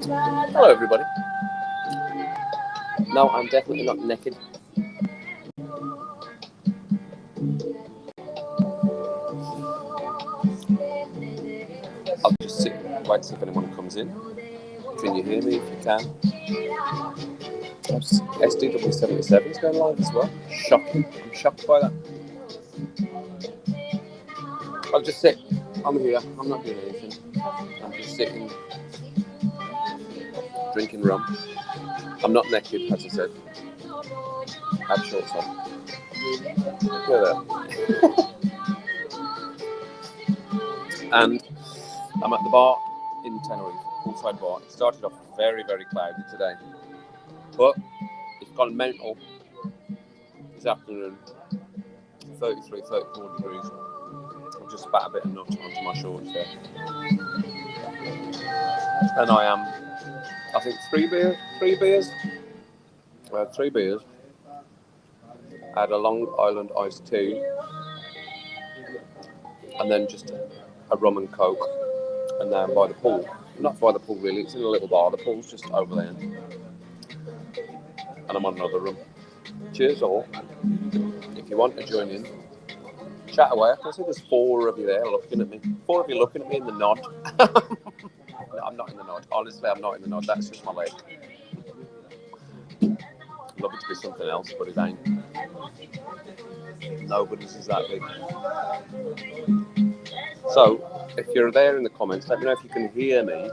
Hello everybody. No, I'm definitely not naked. I'll just sit and wait to see if anyone comes in. Can you hear me if you can? SDW77 is going live as well. Shocking. I'm shocked by that. I'll just sit. I'm here. I'm not doing anything. I'm just sitting, drinking rum. I'm not naked, as I said. I have shorts on. Look at that. And I'm at the bar in Tenerife, poolside bar. It started off very, very cloudy today, but it's gone mental this afternoon. 33, 34 degrees. I've just spat a bit of nut onto my shorts there. And I am, I think, three beers. I had 3 beers. I had a Long Island iced tea. And then just a rum and coke. And now I'm by the pool. Not by the pool really, it's in a little bar. The pool's just over there. And I'm on another rum. Cheers all. If you want to join in, chat away. I can see there's 4 of you there looking at me. 4 of you looking at me in the nod. No, I'm not in the nod. Honestly, I'm not in the nod. That's just my leg. I'd love it to be something else, but it ain't. Nobody's is that big. So, if you're there in the comments, let me know if you can hear me.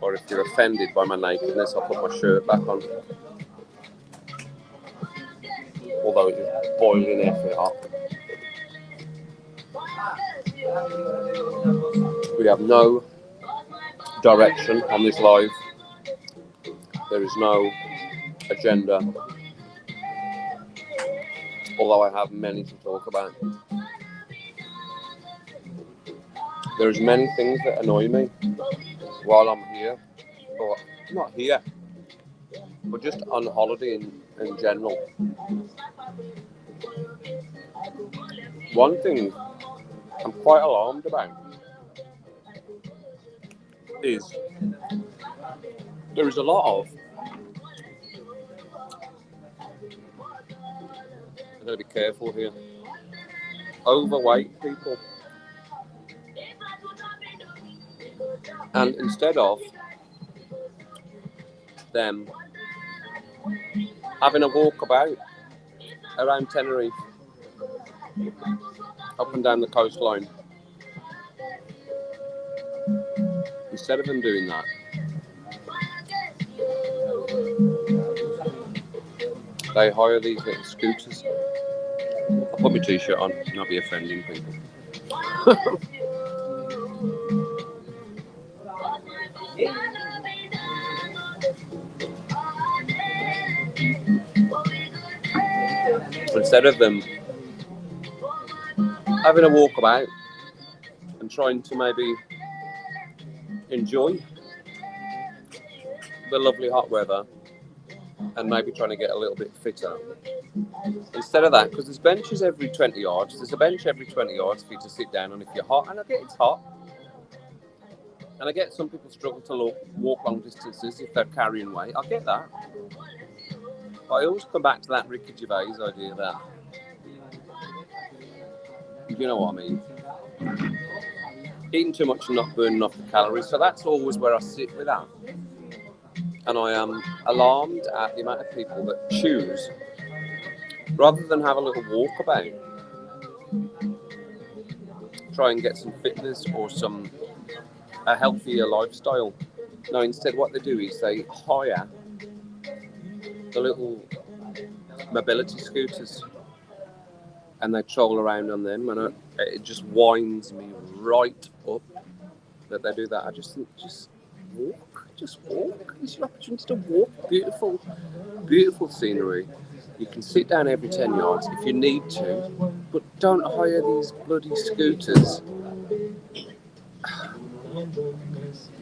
Or if you're offended by my nakedness, I'll put my shirt back on. Although it is boiling effort hot. We have no direction on this live. There is no agenda. Although I have many to talk about. There's many things that annoy me while I'm here. Or not here, but just on holiday in general. One thing I'm quite alarmed about is there is a lot of, I've got to be careful here, overweight people. And instead of them having a walk about around Tenerife, up and down the coastline, instead of them doing that, they hire these little scooters. I'll put my t-shirt on, not be offending people. Instead of them having a walk about and trying to maybe enjoy the lovely hot weather and maybe trying to get a little bit fitter. Instead of that, because there's benches every 20 yards, there's a bench every 20 yards for you to sit down on if you're hot, and I get it's hot. And I get some people struggle to walk long distances if they're carrying weight. I get that. But I always come back to that Ricky Gervais idea that, you know what I mean, eating too much and not burning off the calories. So that's always where I sit with that. And I am alarmed at the amount of people that choose, rather than have a little walk about, try and get some fitness or a healthier lifestyle. No, instead what they do is they hire the little mobility scooters and they troll around on them, and it just winds me right up that they do that. I just think, just walk. It's your opportunity to walk. Beautiful, beautiful scenery. You can sit down every 10 yards if you need to, but don't hire these bloody scooters.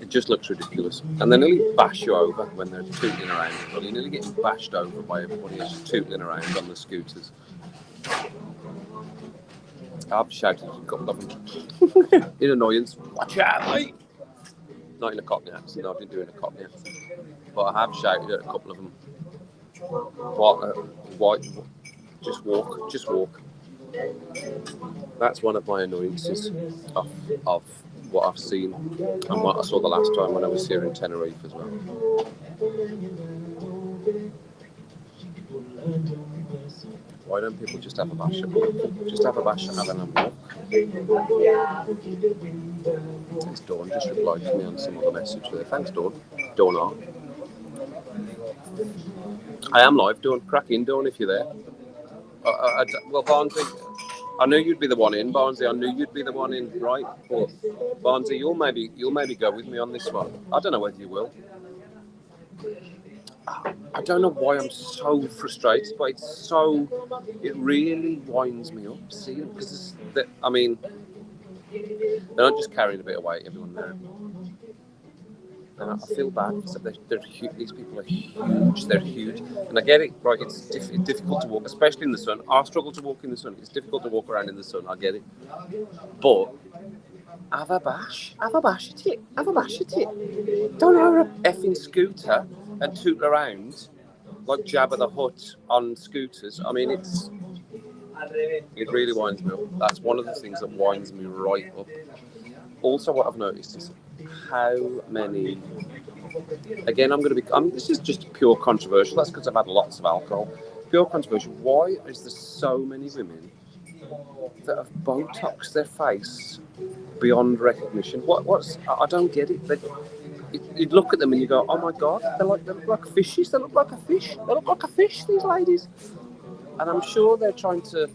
It just looks ridiculous. And they nearly bash you over when they're tootling around. Well, you're nearly getting bashed over by everybody else tootling around on the scooters. I've shouted a couple of them in annoyance. Watch out, mate! Not in a Cockney accent. No, I didn't do it in a Cockney accent. But I have shouted at a couple of them. What? Just walk. Just walk. That's one of my annoyances of what I've seen and what I saw the last time when I was here in Tenerife as well. Why don't people just have a bash at walking? Just have a bash at having a walk. Thanks, Dawn. Just replied to me on some other message there. Thanks, Dawn. Dawn R. I am live, Dawn. Crack in, Dawn, if you're there. Well, Barnsley, I knew you'd be the one in, Barnsley. I knew you'd be the one in, right? But Barnsley, you'll maybe go with me on this one. I don't know whether you will. I don't know why I'm so frustrated, but it really winds me up. See, because I mean, they're not just carrying a bit of weight, everyone there. And I feel bad because they're huge. These people are huge. They're huge, and I get it. Right, it's difficult to walk, especially in the sun. I struggle to walk in the sun. It's difficult to walk around in the sun. I get it, but have a bash at it. Have a bash at it. Don't hire a effing scooter and toot around like Jabba the Hutt on scooters. I mean, it really winds me up. That's one of the things that winds me right up. Also, what I've noticed is how many. Again, this is just pure controversial. That's because I've had lots of alcohol. Pure controversial. Why is there so many women that have Botoxed their face beyond recognition? I don't get it. You'd look at them and you go, oh my God, they look like fishes. They look like a fish. They look like a fish, these ladies. And I'm sure they're trying to,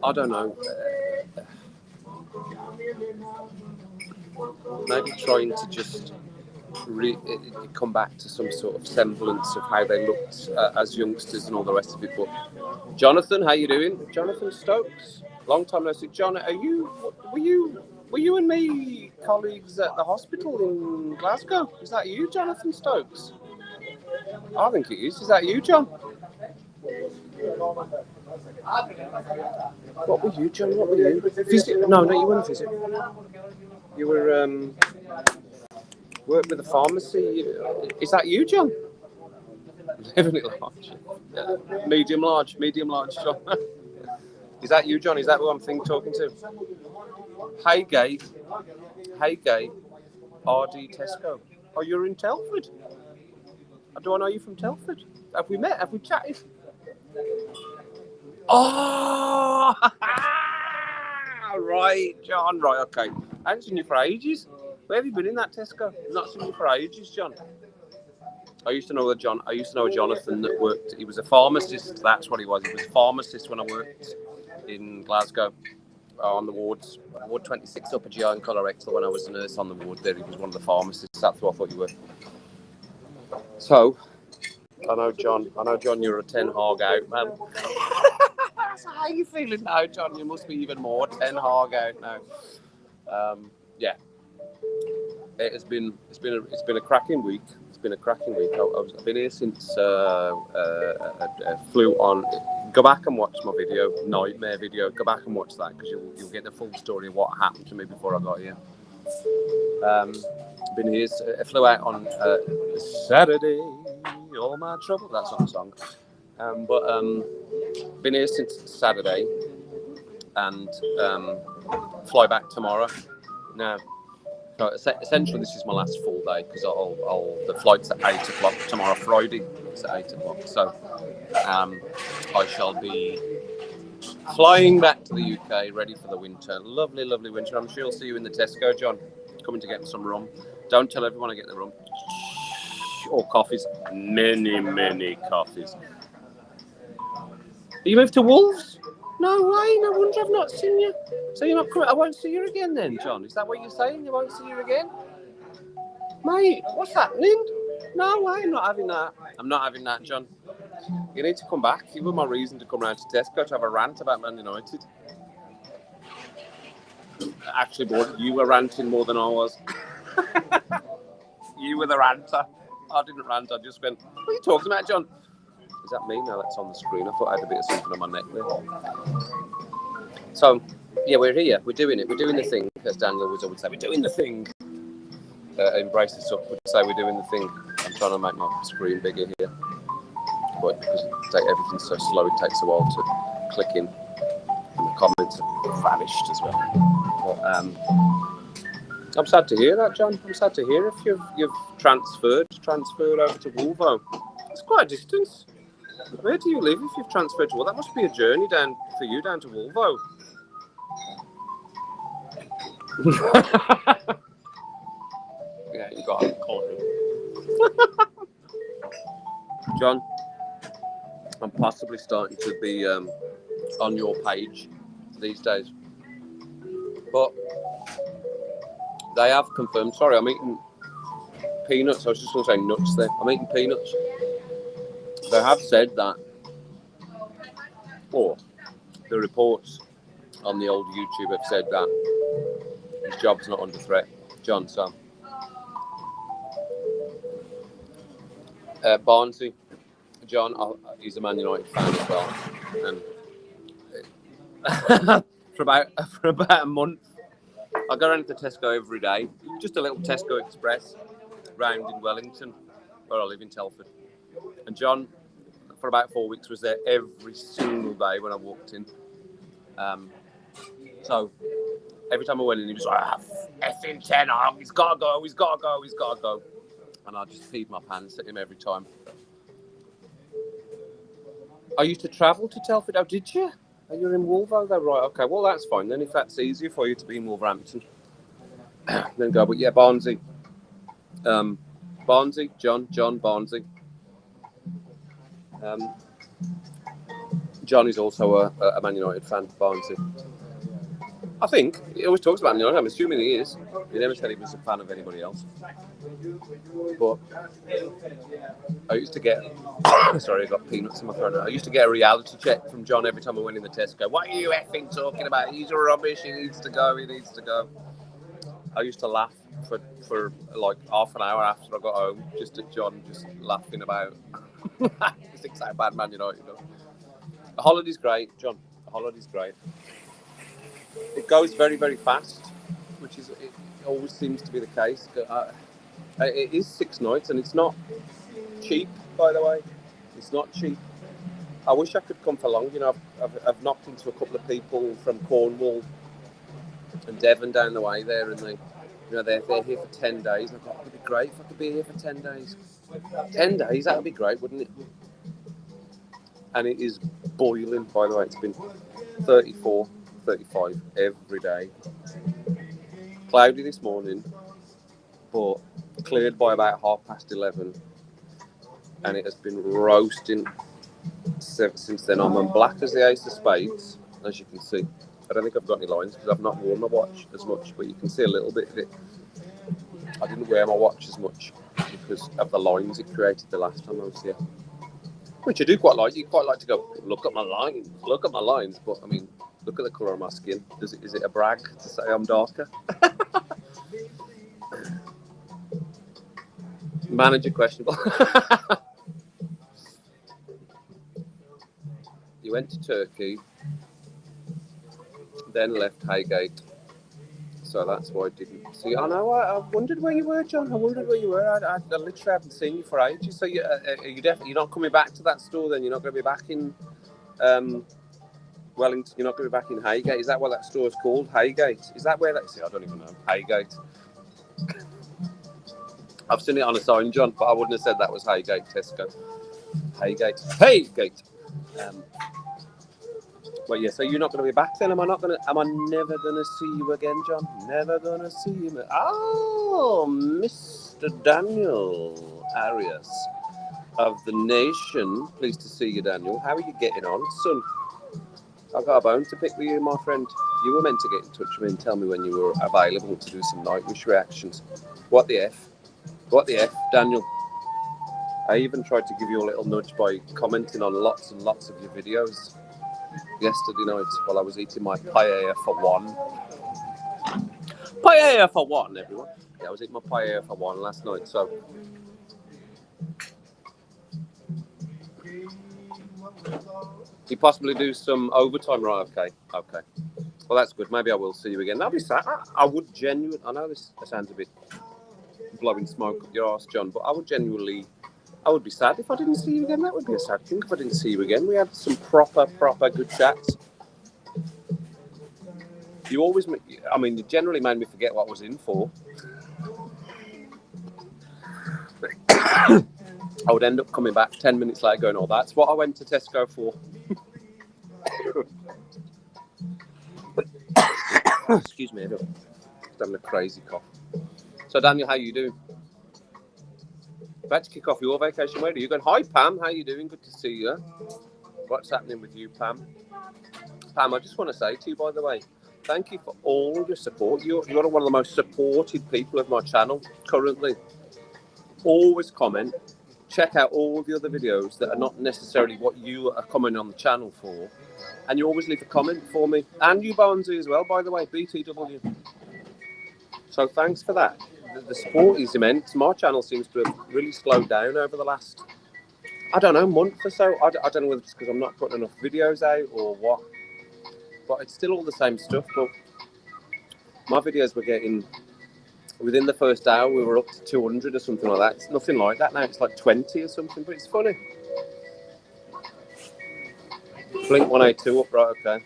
I don't know, maybe trying to just come back to some sort of semblance of how they looked as youngsters and all the rest of it. But Jonathan, how you doing? Jonathan Stokes, long time no see. John, were you and me colleagues at the hospital in Glasgow? Is that you, Jonathan Stokes? I think it is. Is that you, John? What were you, John? What were you? Visit? No, you weren't visit. You were worked with a pharmacy. Is that you, John? Definitely large. Yeah. Medium large, John. Is that you, John? Is that who I'm talking to? Hey, Gay, RD Tesco. Oh, you're in Telford? Do I know you from Telford? Have we met? Have we chatted? Oh, right, John. Right, okay. I haven't seen you for ages. Where have you been in that Tesco? I've not seen you for ages, John. I used to know a Jonathan that worked. He was a pharmacist. That's what he was. He was a pharmacist when I worked in Glasgow on the wards. Ward 26 Upper GI and Colorectal. When I was a nurse on the ward there, he was one of the pharmacists. That's what I thought you were. So, I know, John, you're a 10 hog out, man. So how are you feeling now, John? You must be even more 10 hog out now. Yeah. It's been a cracking week. It's been a cracking week. I've been here since flew on. Go back and watch my video, nightmare video. Go back and watch that because you'll get the full story of what happened to me before I got here. Been here. Flew out on Saturday. All my trouble. That's not a song. But been here since Saturday, and fly back tomorrow. Now. So essentially, this is my last full day because the flight's at 8 o'clock tomorrow, Friday. It's at 8 o'clock. So I shall be flying back to the UK, ready for the winter. Lovely, lovely winter. I'm sure you'll see you in the Tesco, John. Coming to get some rum. Don't tell everyone I get the rum. Or coffees. Many, many coffees. You moved to Wolves? No way, no wonder I've not seen you. So you're not coming? I won't see you again then, John. Is that what you're saying? You won't see you again? Mate, what's happening? No way, I'm not having that. I'm not having that, John. You need to come back. You were my reason to come round to Tesco to have a rant about Man United. Actually, you were ranting more than I was. You were the ranter. I didn't rant, I just went, what are you talking about, John? Is that me? No, that's on the screen. I thought I had a bit of something on my neck there. So, Yeah, we're here. We're doing it. We're doing the thing, as Daniel would always say. We're doing the thing. Embrace this up would say we're doing the thing. I'm trying to make my screen bigger here, but because everything's so slow, it takes a while to click in. And the comments have vanished as well. But I'm sad to hear that, John. I'm sad to hear if you've transferred over to Wolvo. It's quite a distance. Where do you live if you've transferred to Wolvo? That must be a journey down for you down to Wolvo. Yeah, you got it. John, I'm possibly starting to be on your page these days. But they have confirmed. Sorry, I'm eating peanuts. I was just going to say nuts there. I'm eating peanuts. They have said that, or the reports on the old YouTube have said that his job's not under threat. John, so Barnsley, John, he's a Man United fan as well, and for about a month, I go around to Tesco every day, just a little Tesco Express round in Wellington, where I live in Telford. And John, for about 4 weeks, was there every single day when I walked in. So every time I went in, he was like, effing Ten Hag, he's got to go. And I just peed my pants at him every time. I used to travel to Telford. Oh, did you? Oh, you're in Wolvo, though, right? Okay, well, that's fine then. If that's easier for you to be in Wolverhampton, then go. But yeah, Barnsley. Barnsley, John Barnsley. John is also a Man United fan, Barnsley. I think he always talks about Man United. I'm assuming he is. He never said he was a fan of anybody else. But I used to get... Sorry, I got peanuts in my throat. I used to get a reality check from John every time I went in the Tesco. What are you effing talking about? He's rubbish. He needs to go. I used to laugh for like half an hour after I got home, just at John just laughing about he thinks how bad Man United does. The holiday's great, John. The holiday's great. It goes very, very fast, which is it always seems to be the case. It is 6 nights, and it's not cheap, by the way. It's not cheap. I wish I could come for long. You know, I've knocked into a couple of people from Cornwall and Devon down the way there, and they're here for 10 days. I thought, it'd be great if I could be here for 10 days. 10 days, that would be great, wouldn't it? And it is boiling, by the way. It's been 34, 35 every day. Cloudy this morning, but cleared by about 11:30. And it has been roasting since then. I'm on black as the ace of spades, as you can see. I don't think I've got any lines because I've not worn my watch as much, but you can see a little bit of it. I didn't wear my watch as much because of the lines it created the last time I was here. Which I do quite like. You quite like to go, look at my lines. But, I mean, look at the colour of my skin. Is it a brag to say I'm darker? Manager questionable. You went to Turkey, then left Highgate. So that's why I didn't see. I know. I wondered where you were, John. I literally haven't seen you for ages. So you're not coming back to that store then? You're not going to be back in Wellington? You're not going to be back in Highgate? Is that what that store is called? Highgate? Is that where that is? I don't even know. Highgate. I've seen it on a sign, John, but I wouldn't have said that was Highgate Tesco. Highgate. Well, yeah, so you're not going to be back then? Am I never going to see you again, John? Never going to see you. Oh, Mr. Daniel Arias of The Nation. Pleased to see you, Daniel. How are you getting on, son? I've got a bone to pick with you, my friend. You were meant to get in touch with me and tell me when you were available to do some Nightwish reactions. What the F? Daniel? I even tried to give you a little nudge by commenting on lots and lots of your videos yesterday night while I was eating my paella for one. Paella for one, everyone. Yeah, I was eating my paella for one last night, so... You possibly do some overtime, right? Okay. Well, that's good. Maybe I will see you again. That'll be sad. I would genuinely. I know this sounds a bit blowing smoke up your arse, John, but I would genuinely. I would be sad if I didn't see you again. That would be a sad thing if I didn't see you again. We had some proper good chats. You always, I mean, you generally made me forget what I was in for. I would end up coming back 10 minutes later going, oh, that's what I went to Tesco for. Excuse me, I'm having a crazy cough. So, Daniel, how you doing? About to kick off your vacation. Where are you going? Hi, Pam. How you doing? Good to see you. What's happening with you, Pam? Pam, I just want to say to you, by the way, thank you for all your support. You're one of the most supported people of my channel currently. Always comment. Check out all the other videos that are not necessarily what you are commenting on the channel for. And you always leave a comment for me. And you, Barnsey, as well, by the way, BTW. So thanks for that. The support is immense. My channel seems to have really slowed down over the last, I don't know, month or so. I don't know whether it's because I'm not putting enough videos out or what. But it's still all the same stuff. But my videos were getting, within the first hour, we were up to 200 or something like that. It's nothing like that now. It's like 20 or something, but it's funny. Blink 182 up, right, okay.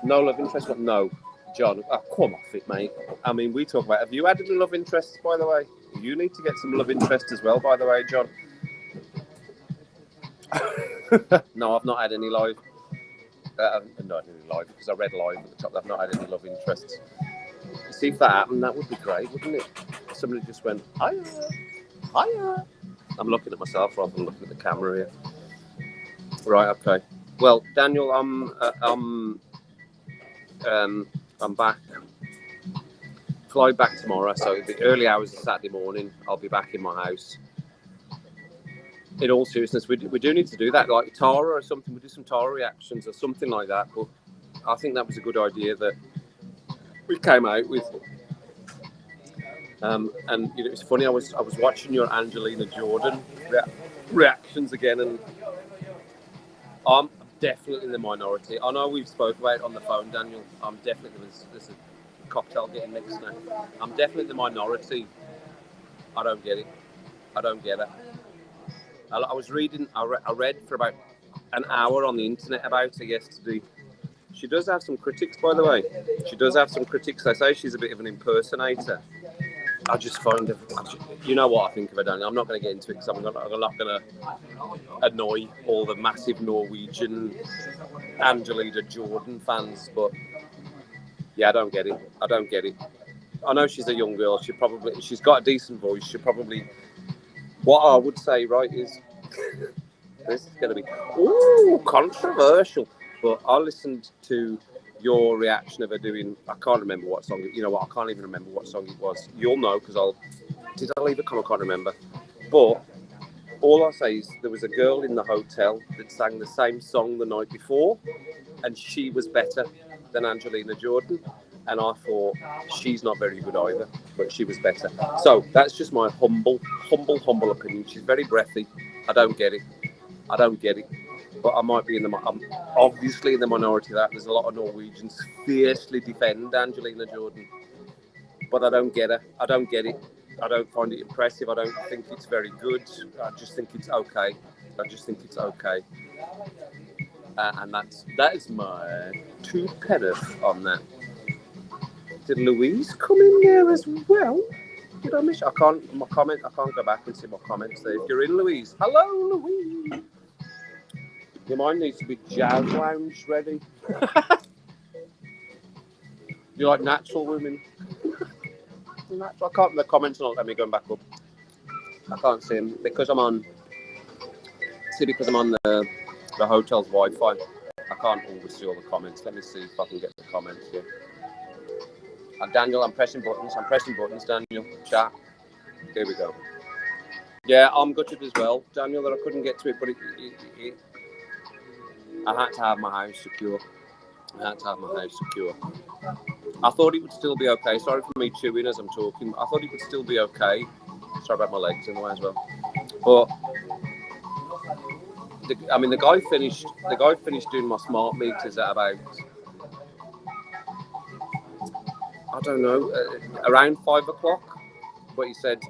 No love interest, but no. John, oh, come off it, mate. I mean, we talk about, have you had any love interests, by the way? You need to get some love interest as well, by the way, John. No, I've not had any live. Not any live, because I read live at the top. I've not had any love interests. See if that happened, that would be great, wouldn't it? Somebody just went, hiya, hiya. I'm looking at myself rather than looking at the camera here. Right, okay. Well, Daniel, I'm back. Fly back tomorrow, so the early hours of Saturday morning, I'll be back in my house. In all seriousness, we do need to do that, like Tara or something. We do some Tara reactions or something like that. But I think that was a good idea that we came out with. And you know, it's funny. I was watching your Angelina Jordan reactions again, and I'm definitely in the minority. I know we've spoke about it on the phone, Daniel. I'm definitely there's a cocktail getting mixed now. I'm definitely the minority. I don't get it. I don't get it. I was reading. I read for about an hour on the internet about her yesterday. She does have some critics, by the way. She does have some critics. They say she's a bit of an impersonator. I just find it. You know what I think of her, Daniel. I'm not going to get into it because I'm not going to annoy all the massive Norwegian Angelina Jordan fans. But yeah, I don't get it. I don't get it. I know she's a young girl. She's got a decent voice. She probably. What I would say, right, is this is going to be controversial. But I listened to your reaction of her doing. I can't remember what song. You know what? I can't even remember what song it was. You'll know because did I leave a comment? I can't remember. But all I'll say is there was a girl in the hotel that sang the same song the night before, and she was better than Angelina Jordan. And I thought, she's not very good either, but she was better. So that's just my humble opinion. She's very breathy. I don't get it. But I might be I'm obviously in the minority of that. There's a lot of Norwegians fiercely defend Angelina Jordan. But I don't get her. I don't get it. I don't find it impressive. I don't think it's very good. I just think it's okay. And that is my 2 pence on that. Did Louise come in there as well? Did I miss? I can't go back and see my comments there. If you're in, Louise, hello, Louise. Your mind needs to be jazz lounge ready. You like natural women? I can't. The comments are not letting me go back up. I can't see them because I'm on. Because I'm on the hotel's Wi-Fi. I can't always see all the comments. Let me see if I can get the comments here. Daniel, I'm pressing buttons, Daniel. Chat. Here we go. Yeah, I'm gutted as well, Daniel, that I couldn't get to it, but I had to have my house secure. I thought it would still be okay. Sorry for me chewing as I'm talking. I thought it would still be okay. Sorry about my legs in the way as well. But the guy finished doing my smart meters at about I don't know, around 5 o'clock. But he said,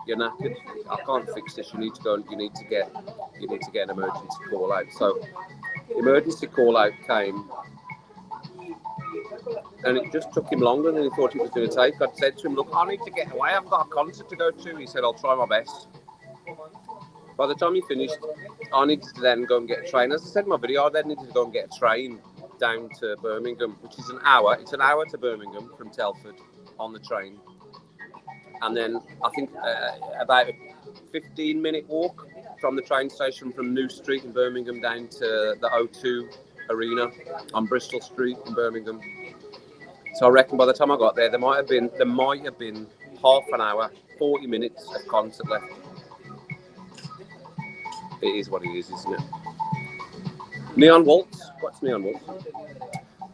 "You're knackered. I can't fix this. You need to go. You need to get an emergency call out." So, emergency call out came, and it just took him longer than he thought it was going to take. I said to him, "Look, I need to get away. I've got a concert to go to." He said, "I'll try my best." By the time he finished, I needed to then go and get a train. As I said in my video, I then needed to go and get a train down to Birmingham, which is an hour. It's an hour to Birmingham from Telford on the train. And then I think about a 15-minute walk from the train station from New Street in Birmingham down to the O2 Arena on Bristol Street in Birmingham. So I reckon by the time I got there, there might have been half an hour, 40 minutes of concert left. It is what it is, isn't it? Neon Waltz. What's Neon Waltz?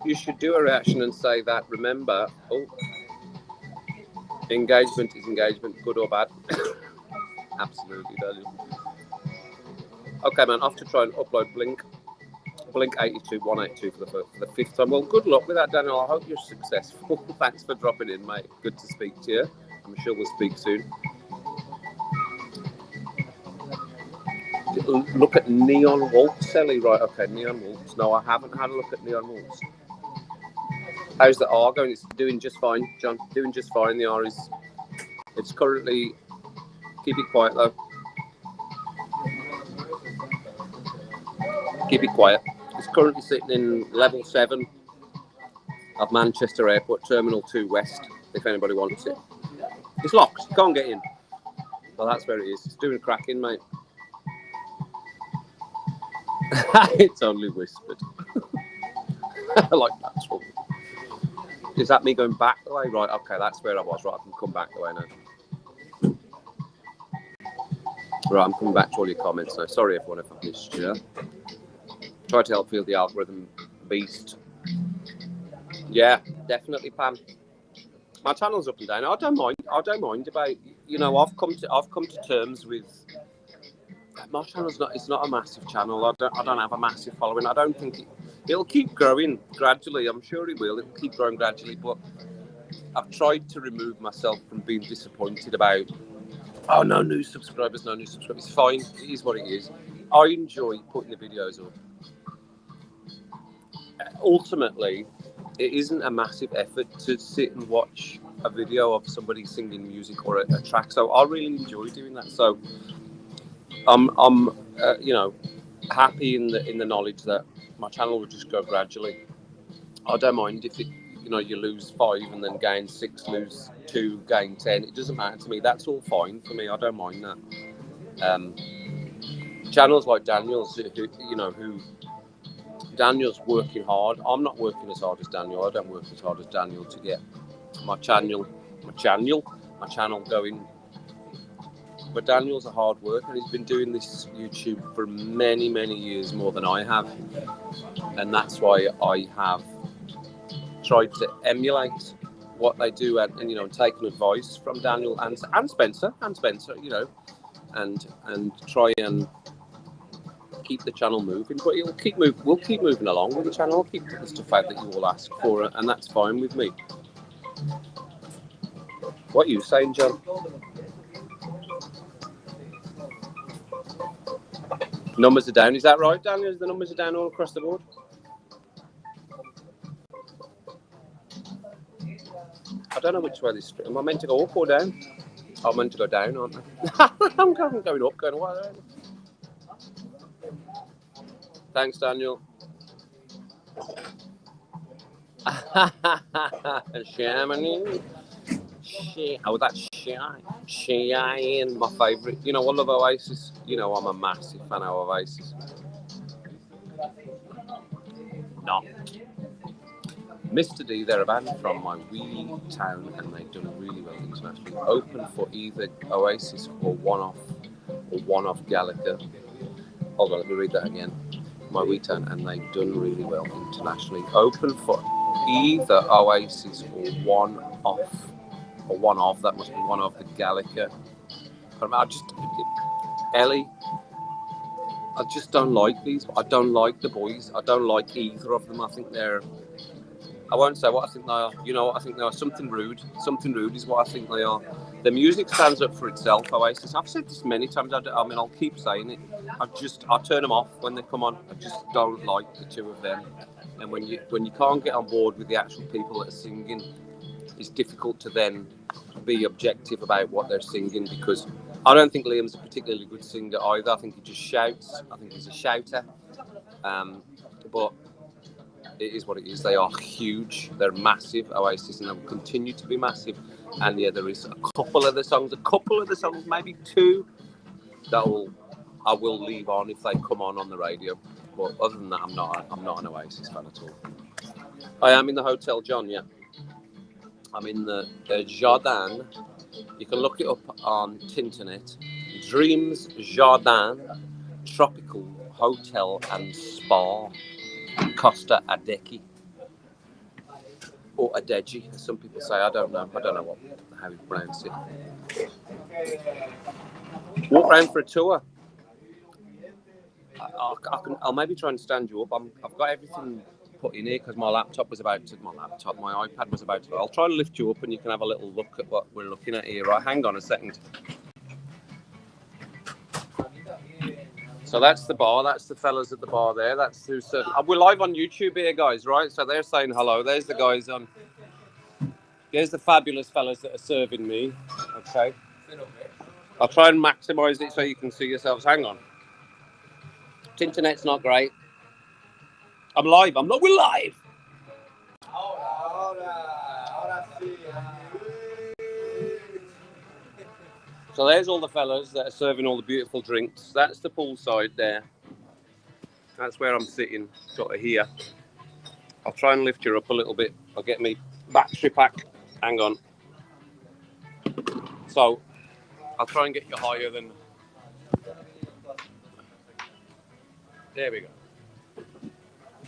You should do a reaction and say that. Remember, engagement is engagement, good or bad. Absolutely, darling. Okay, man, I have to try and upload Blink 82, 182 for the fifth time. Well, good luck with that, Daniel. I hope you're successful. Thanks for dropping in, mate. Good to speak to you. I'm sure we'll speak soon. Look at Neon Waltz, Ellie. Right, okay, Neon Waltz. No, I haven't had a look at Neon Waltz. How's the R going? It's doing just fine, John. Doing just fine. The R is... It's currently... Keep it quiet, though. Keep it quiet. It's currently sitting in level 7 of Manchester Airport, Terminal 2 West, if anybody wants it. It's locked. You can't get in. Well, that's where it is. It's doing cracking, mate. It's only whispered. I like that trouble. Is that me going back the way? Right, okay, that's where I was. Right, I can come back the way now. Right, I'm coming back to all your comments now. Sorry, everyone, if I've missed you. Try to help feel the algorithm beast. Yeah, definitely, Pam. My channel's up and down. I don't mind about, you know, I've come to terms with my channel's not. It's not a massive channel. I don't have a massive following. I don't think it'll keep growing gradually. I'm sure it will. It'll keep growing gradually. But I've tried to remove myself from being disappointed about. Oh, no new subscribers. It's fine. It is what it is. I enjoy putting the videos up. Ultimately, it isn't a massive effort to sit and watch a video of somebody singing music or a track. So I really enjoy doing that. So I'm you know, happy in the knowledge that my channel will just go gradually. I don't mind if you lose 5 and then gain 6, lose 2, gain 10. It doesn't matter to me. That's all fine for me. I don't mind that. Channels like Daniel's, who Daniel's working hard. I'm not working as hard as Daniel. I don't work as hard as Daniel to get my channel going. But Daniel's a hard worker, and he's been doing this YouTube for many, many years, more than I have. And that's why I have tried to emulate what they do and taking advice from Daniel and Spencer, and try and keep the channel moving. But we'll keep moving along with the channel. I'll keep putting stuff out that you all ask for, and that's fine with me. What are you saying, John? Numbers are down. Is that right, Daniel? The numbers are down all across the board? I don't know which way this... Am I meant to go up or down? I'm meant to go down, aren't I? I'm going up, going away. Thanks, Daniel. Chamonix. Oh, that's Cheyenne, my favourite. I love Oasis. I'm a massive fan of Oasis. No. Mr. D, they're a band from my wee town, and they've done really well internationally. Open for either Oasis or one-off Gallagher. Hold on, let me read that again. My wee town, and they've done really well internationally. Open for either Oasis or one-off. That must be one of the Gallagher. Ellie, I just don't like these. I don't like the boys. I don't like either of them. I think they're I won't say what I think they are. You know what I think they are? Something rude. Something rude is what I think they are. The music stands up for itself, Oasis. I've said this many times. I mean, I'll keep saying it. I turn them off when they come on. I just don't like the two of them. And when you can't get on board with the actual people that are singing, it's difficult to then be objective about what they're singing, because I don't think Liam's a particularly good singer either. I think he just shouts. I think he's a shouter. But it is what it is. They are huge. They're massive, Oasis, and they will continue to be massive. And yeah, there is a couple of the songs, maybe two, that I will leave on if they come on the radio. But other than that, I'm not an Oasis fan at all. I am in the Hotel John, yeah. I'm in the Jardin. You can look it up on Tinternet. Dreams Jardin Tropical Hotel and Spa, Costa Adeje, or Adeji, as some people say. I don't know how you pronounce it. Walk around for a tour. I'll maybe try and stand you up. I've got everything put in here because my iPad was about to. I'll try and lift you up and you can have a little look at what we're looking at here. Right, hang on a second. So that's the bar. That's the fellas at the bar there. That's who's serving. We're live on YouTube here, guys. Right, so they're saying hello. There's the guys on. There's the fabulous fellas that are serving me. Okay. I'll try and maximise it so you can see yourselves. Hang on. Internet's not great. I'm live. We're live. So there's all the fellas that are serving all the beautiful drinks. That's the pool side there. That's where I'm sitting, sort of here. I'll try and lift you up a little bit. I'll get me battery pack. Hang on. So I'll try and get you higher than. There we go.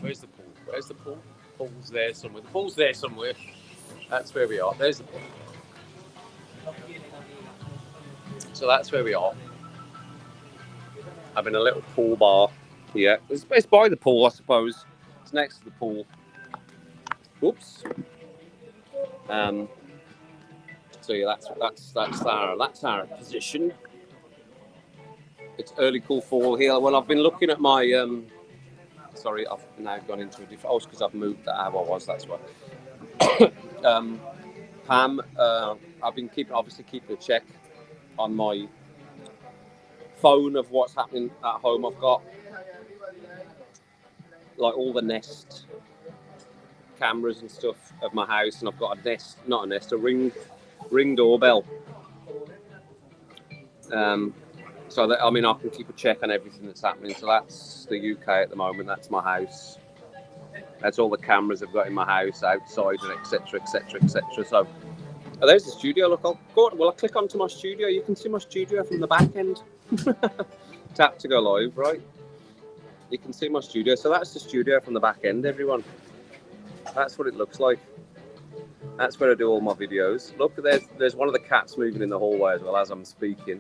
Where's the pool? Where's the pool? Pool's there somewhere. The pool's there somewhere. That's where we are. There's the pool. So that's where we are. Having a little pool bar here. It's by the pool, I suppose. It's next to the pool. Oops. So yeah, that's our position. It's early cool fall here. Well, I've been looking at my sorry, I've now gone into a different. Oh, it's because I've moved that how I was. That's why. Pam, I've been keeping a check on my phone of what's happening at home. I've got like all the Nest cameras and stuff of my house, and I've got a ring doorbell. So that, I mean, I can keep a check on everything that's happening. So that's the UK at the moment. That's my house. That's all the cameras I've got in my house, outside, and etc., etc., etc. So there's the studio. Look, I'll click onto my studio. You can see my studio from the back end. Tap to go live, right? You can see my studio. So that's the studio from the back end, everyone. That's what it looks like. That's where I do all my videos. Look, there's one of the cats moving in the hallway as well as I'm speaking.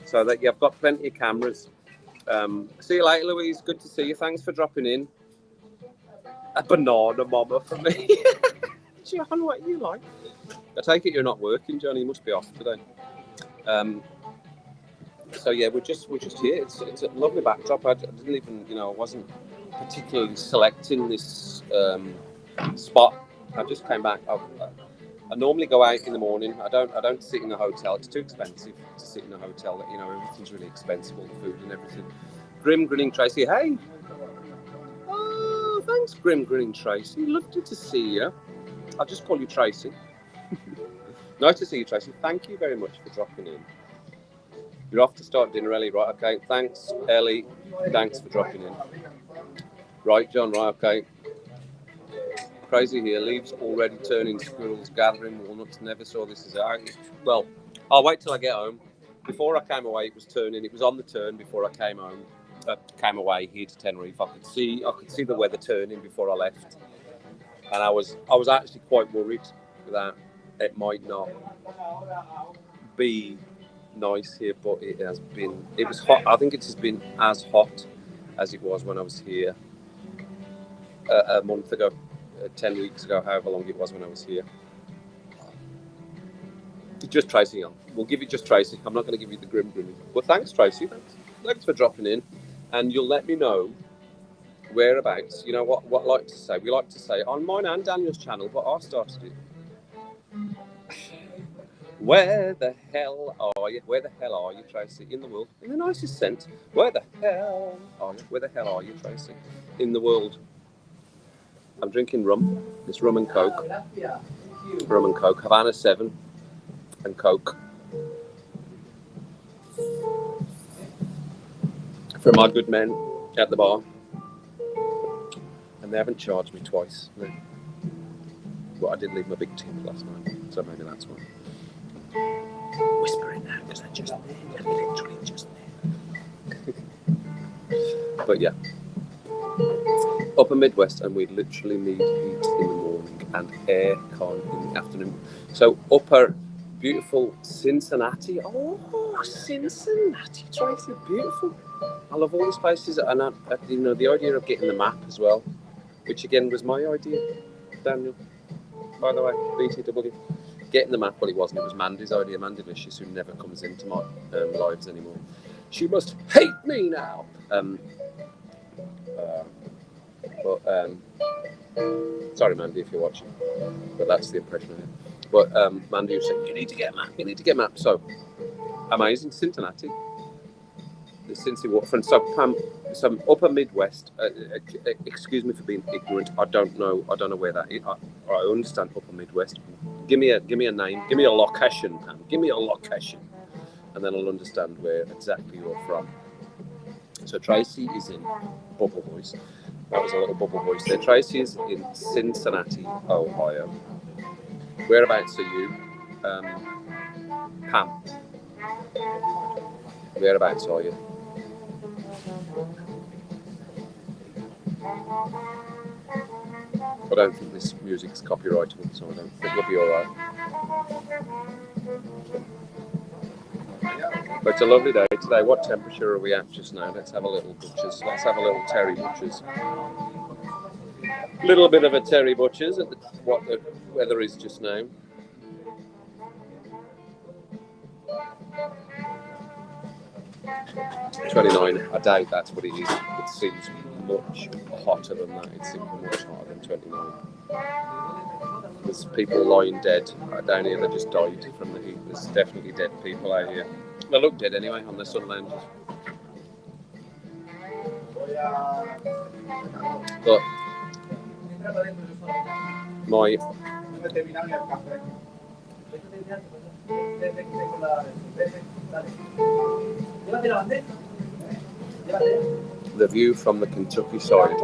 So that I've got plenty of cameras. See you later, Louise. Good to see you. Thanks for dropping in. A banana mama for me. John, what you like? I take it you're not working, John. You must be off today. So yeah, we're just here. It's a lovely backdrop. I didn't even, I wasn't particularly selecting this spot. I just came back. I normally go out in the morning. I don't sit in a hotel. It's too expensive to sit in a hotel. Everything's really expensive, all the food and everything. Grim Grinning Tracy, hey. Oh, thanks, Grim Grinning Tracy. Lovely to see you. I'll just call you Tracy. Nice to see you, Tracy. Thank you very much for dropping in. You're off to start dinner, Ellie, right? Okay. Thanks, Ellie. Thanks for dropping in. Right, John. Right. Okay. Crazy here. Leaves already turning squirrels, gathering walnuts. Never saw this as well. I'll wait till I get home. Before I came away, it was turning. It was on the turn before I came home. Came away here to Tenerife. I could see the weather turning before I left, and I was actually quite worried that it might not be nice here, but it has been. It was hot. I think it has been as hot as it was when I was here a month ago. 10 weeks ago, however long it was when I was here. Just Tracy on. We'll give you just Tracy. I'm not going to give you the grim grinning. Well, thanks, Tracy. Thanks for dropping in. And you'll let me know whereabouts. You know what I like to say? We like to say on mine and Daniel's channel, but I started it. Where the hell are you? Where the hell are you, Tracy? In the world. In the nicest sense. Where the hell are you? Where the hell are you, Tracy? In the world. I'm drinking rum. It's rum and coke. Rum and coke. Havana 7 and coke. For my good men at the bar. And they haven't charged me twice. No. Well, I did leave my big tip last night, so maybe that's why. Whispering now because I just literally just But yeah, upper Midwest, and we literally need heat in the morning and air con in the afternoon. So upper beautiful Cincinnati. Oh, Cincinnati, Tracy, beautiful. I love all these places, and you know, the idea of getting the map as well, which again was my idea, Daniel. By the way, BTW. Getting the map, well, it wasn't. It was Mandy's idea. Mandy Licious, who never comes into my lives anymore. She must hate me now. Sorry, Mandy, if you're watching, but that's the impression I had. But Mandy was saying, you need to get a map. You need to get a map. So amazing, Cincinnati. The Cincy waterfront. So Pam, some upper Midwest. Excuse me for being ignorant. I don't know where that is. I understand upper Midwest. Give me a name. Give me a location, Pam. Give me a location, and then I'll understand where exactly you're from. So Tracy is in bubble voice. That was a little bubble voice there. Tracy is in Cincinnati, Ohio. Whereabouts are you, Pam? Whereabouts are you? I don't think this music is copyrightable, so I don't think we'll be alright. But it's a lovely day today. What temperature are we at just now? Let's have a little butchers. Let's have a little Terry Butchers. Little bit of a Terry Butchers at what the weather is just now. $29. I doubt that's what it is. It seems much hotter than that. It seems much hotter than 29. There's people lying dead down here that just died from the heat. There's definitely dead people out here. They look dead anyway on the sun lounges. But my the view from the Kentucky side,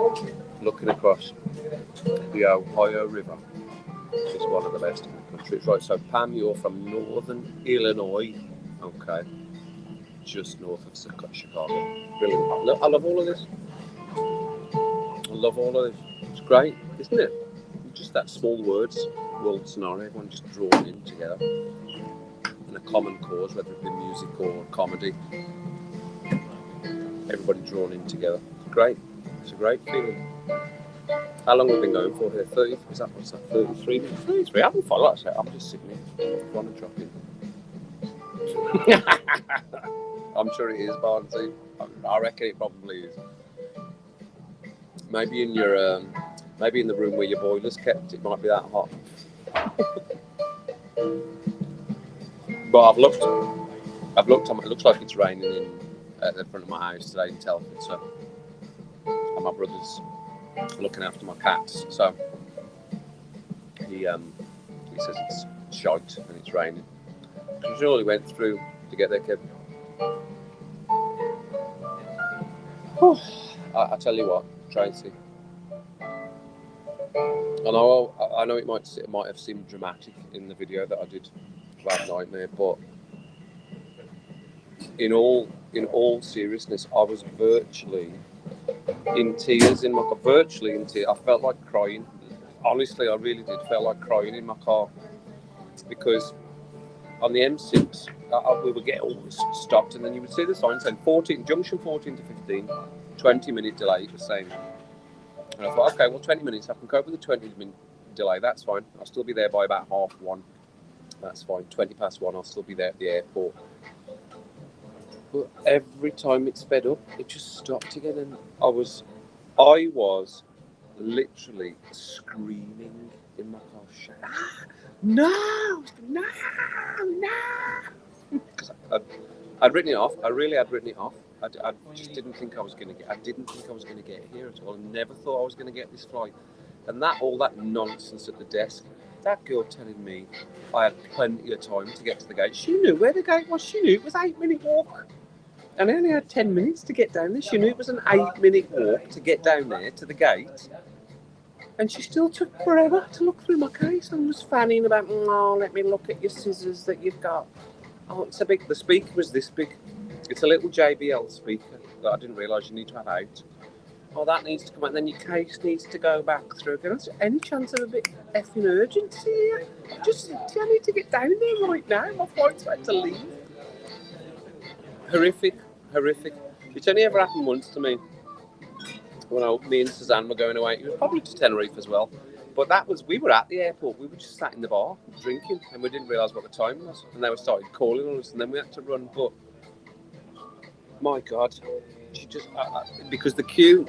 looking across the Ohio River, is one of the best in the country. Right, so Pam, you're from northern Illinois, okay, just north of Chicago. Brilliant. I love all of this. I love all of this. It's great, isn't it? Just that small world scenario, everyone just drawn in together in a common cause, whether it be music or comedy. Everybody drawn in together. It's great. It's a great feeling. How long have we been going for here? 30? What's that? 33 minutes? 33? I haven't followed that. I'm just sitting here. I want to drop in. I'm sure it is, Barnsley. I reckon it probably is. Maybe in your, maybe in the room where your boiler's kept, it might be that hot. But I've looked. It looks like it's raining at the front of my house today in Telford. So, and my brother's looking after my cats. So he says it's shite and it's raining. I'm sure he went through to get there, Kevin. I tell you what, Tracy. I know it might have seemed dramatic in the video that I did last night, but in all seriousness, I was virtually in tears in my car. Virtually in tears. I felt like crying. Honestly, I really did. Felt like crying in my car because on the M6, we would get all stopped, and then you would see the sign saying junction 14 to 15, 20-minute delay. It was saying And I thought, okay, well, 20 minutes, I can cope with the 20-minute delay, that's fine. I'll still be there by about 1:30. That's fine. 1:20, I'll still be there at the airport. But every time it sped up, it just stopped again, and I was literally screaming in my car, no, because I'd written it off. I really had written it off. I just didn't think I was going to get. I didn't think I was going to get here at all. I never thought I was going to get this flight, and all that nonsense at the desk. That girl telling me I had plenty of time to get to the gate. She knew where the gate was. She knew it was an 8-minute walk. And I only had 10 minutes to get down there. She knew it was an 8-minute walk to get down there to the gate. And she still took forever to look through my case and was fanning about, oh, let me look at your scissors that you've got. Oh, it's the speaker was this big. It's a little JBL speaker that I didn't realise you need to have out. Oh, that needs to come out. And then your case needs to go back through again. Is there any chance of a bit effing urgency here? I need to get down there right now. My flight's about to leave. Horrific. It's only ever happened once to me. When me and Suzanne were going away, it was probably to Tenerife as well. But we were at the airport. We were just sat in the bar drinking, and we didn't realise what the time was. And they started calling on us, and then we had to run. But my God, she just because the queue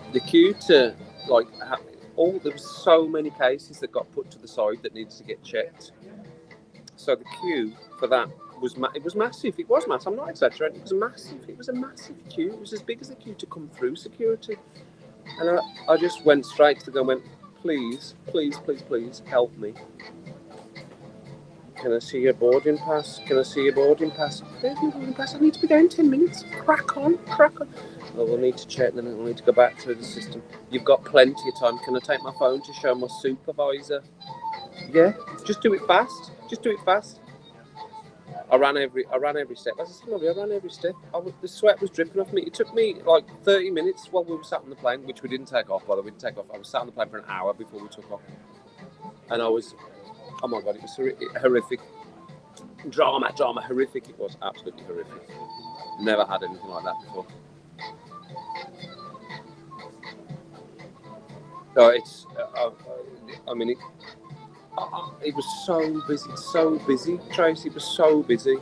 to there was so many cases that got put to the side that needs to get checked. So the queue for that was massive. It was massive. I'm not exaggerating. It was massive. It was a massive queue. It was as big as the queue to come through security. And I just went straight to the girl and went, please, help me. Can I see your boarding pass? There's no boarding pass. I need to be there in 10 minutes. Crack on. Oh, we'll need to check, then we'll need to go back through the system. You've got plenty of time. Can I take my phone to show my supervisor? Yeah, just do it fast. I ran every step. As I said, I ran every step. The sweat was dripping off me. It took me like 30 minutes while we were sat on the plane, which we didn't take off. By the way, we didn't take off. I was sat on the plane for an hour before we took off. And I was, oh my God, it was horrific. Drama, horrific. It was absolutely horrific. Never had anything like that before. So it's, it was so busy, Tracy. It was so busy.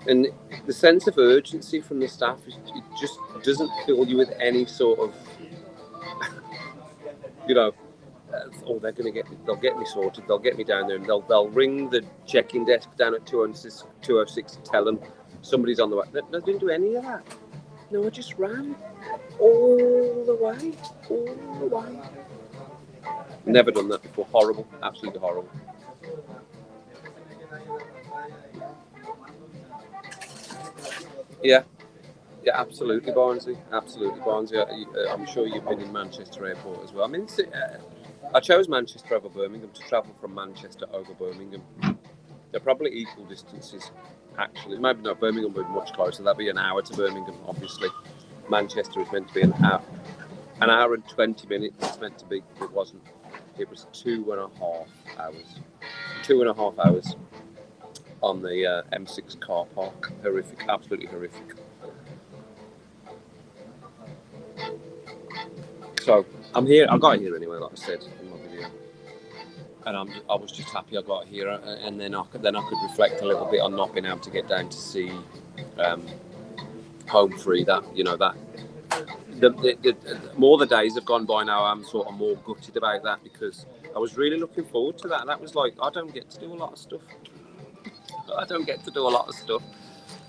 And the sense of urgency from the staff, it just doesn't fill you with any sort of, they'll get me sorted, they'll get me down there, and they'll ring the check-in desk down at 206 to tell them somebody's on the way. No, I didn't do any of that. No, I just ran all the way. Never done that before. Horrible, absolutely horrible. Yeah, absolutely, Barnsley. I'm sure you've been in Manchester Airport as well. I mean, I chose Manchester over Birmingham to travel from Manchester over Birmingham. They're probably equal distances, actually. Maybe not. Birmingham would be much closer. That'd be an hour to Birmingham, obviously. Manchester is meant to be an hour and 20 minutes. It's meant to be. It wasn't. It was 2.5 hours. 2.5 hours on the M6 car park. Horrific, absolutely horrific. So I'm here. I got here anyway, like I said in my video, and I was just happy I got here, and then I could reflect a little bit on not being able to get down to see Home Free. The more the days have gone by now, I'm sort of more gutted about that, because I was really looking forward to that. That was like, I don't get to do a lot of stuff.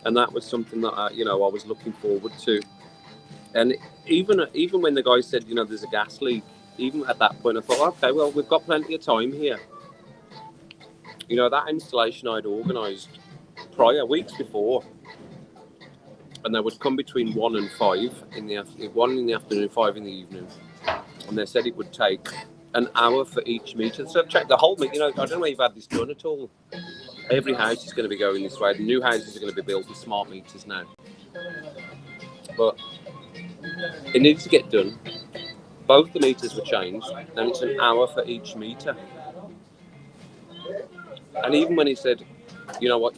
And that was something that I was looking forward to. And even when the guy said, there's a gas leak, even at that point I thought, okay, well, we've got plenty of time here. That installation I'd organised prior, weeks before, and they would come between 1 and 5 in the afternoon, 1 in the afternoon, 5 in the evening. And they said it would take an hour for each meter. So I've checked the whole meter. I don't know if you've had this done at all. Every house is going to be going this way. The new houses are going to be built with smart meters now. But it needs to get done. Both the meters were changed, and it's an hour for each meter. And even when he said, you know what,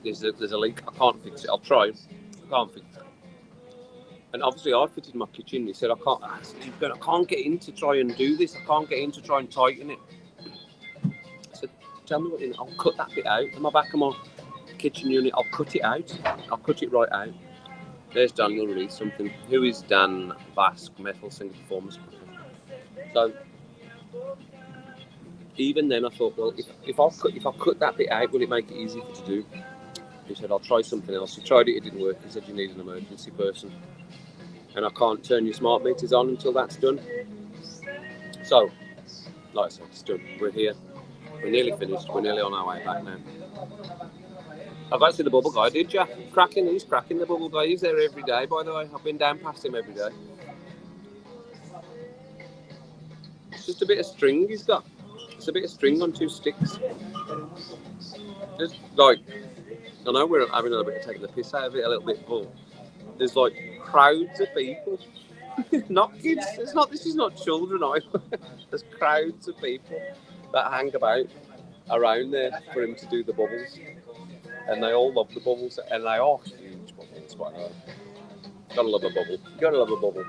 there's a leak, I can't fix it. I'll try. I can't fix it. And obviously I fitted my kitchen. He said, I can't get in to try and do this. I can't get in to try and tighten it. I said, tell me what in it. I'll cut that bit out. In my back of my kitchen unit, I'll cut it out. I'll cut it right out. There's Daniel release something. Who is Dan Basque, metal singer performance? So even then I thought, well, if I cut that bit out, will it make it easier to do? He said, I'll try something else. He tried it, it didn't work. He said, you need an emergency person. And I can't turn your smart meters on until that's done. So, like I said, it's done. We're here. We're nearly finished. We're nearly on our way back now. I've got to see the bubble guy, did you? He's cracking the bubble guy. He's there every day, by the way. I've been down past him every day. It's just a bit of string he's got. It's a bit of string on 2 sticks. Just like, I know we're having a little bit of taking the piss out of it a little bit, but there's like crowds of people. Not kids. This is not children either. There's crowds of people that hang about around there for him to do the bubbles. And they all love the bubbles, and they are huge bubbles, by the way. Gotta love a bubble.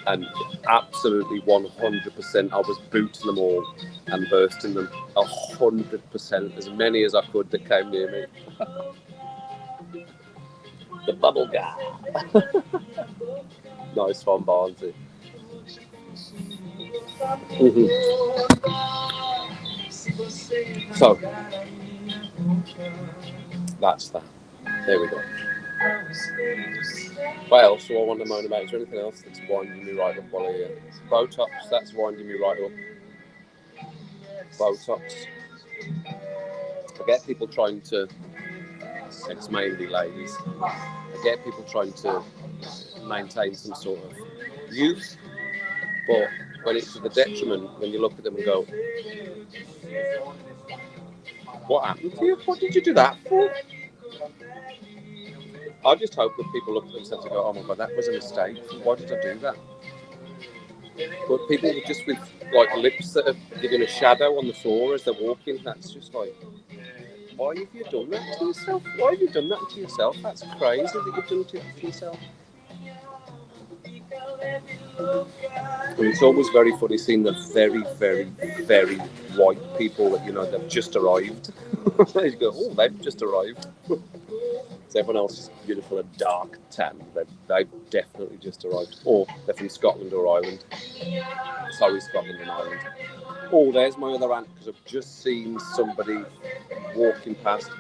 And absolutely 100%, I was booting them all and bursting them 100%, as many as I could that came near me. The bubble guy. Nice one, Barnesy. So, that's that. There we go. What else do I want to moan about? Is there anything else that's winding me right up while I'm here? Botox, that's winding me right up. Botox. I get people trying to, it's mainly ladies, I get people trying to maintain some sort of youth, but when it's to the detriment, when you look at them and go, what happened to you? What did you do that for? I just hope that people look at themselves and go, oh my God, that was a mistake. Why did I do that? But people just with like lips that are giving a shadow on the floor as they're walking, that's just like, why have you done that to yourself? Why have you done that to yourself? That's crazy that you've done it to yourself. And it's always very funny seeing the very, very, very white people that, you know, they've just arrived. You go, oh, they've just arrived. So everyone else is beautiful and dark tan. They've definitely just arrived. Or they're from Scotland or Ireland. Sorry, Scotland and Ireland. Oh, there's my other aunt, because I've just seen somebody walking past.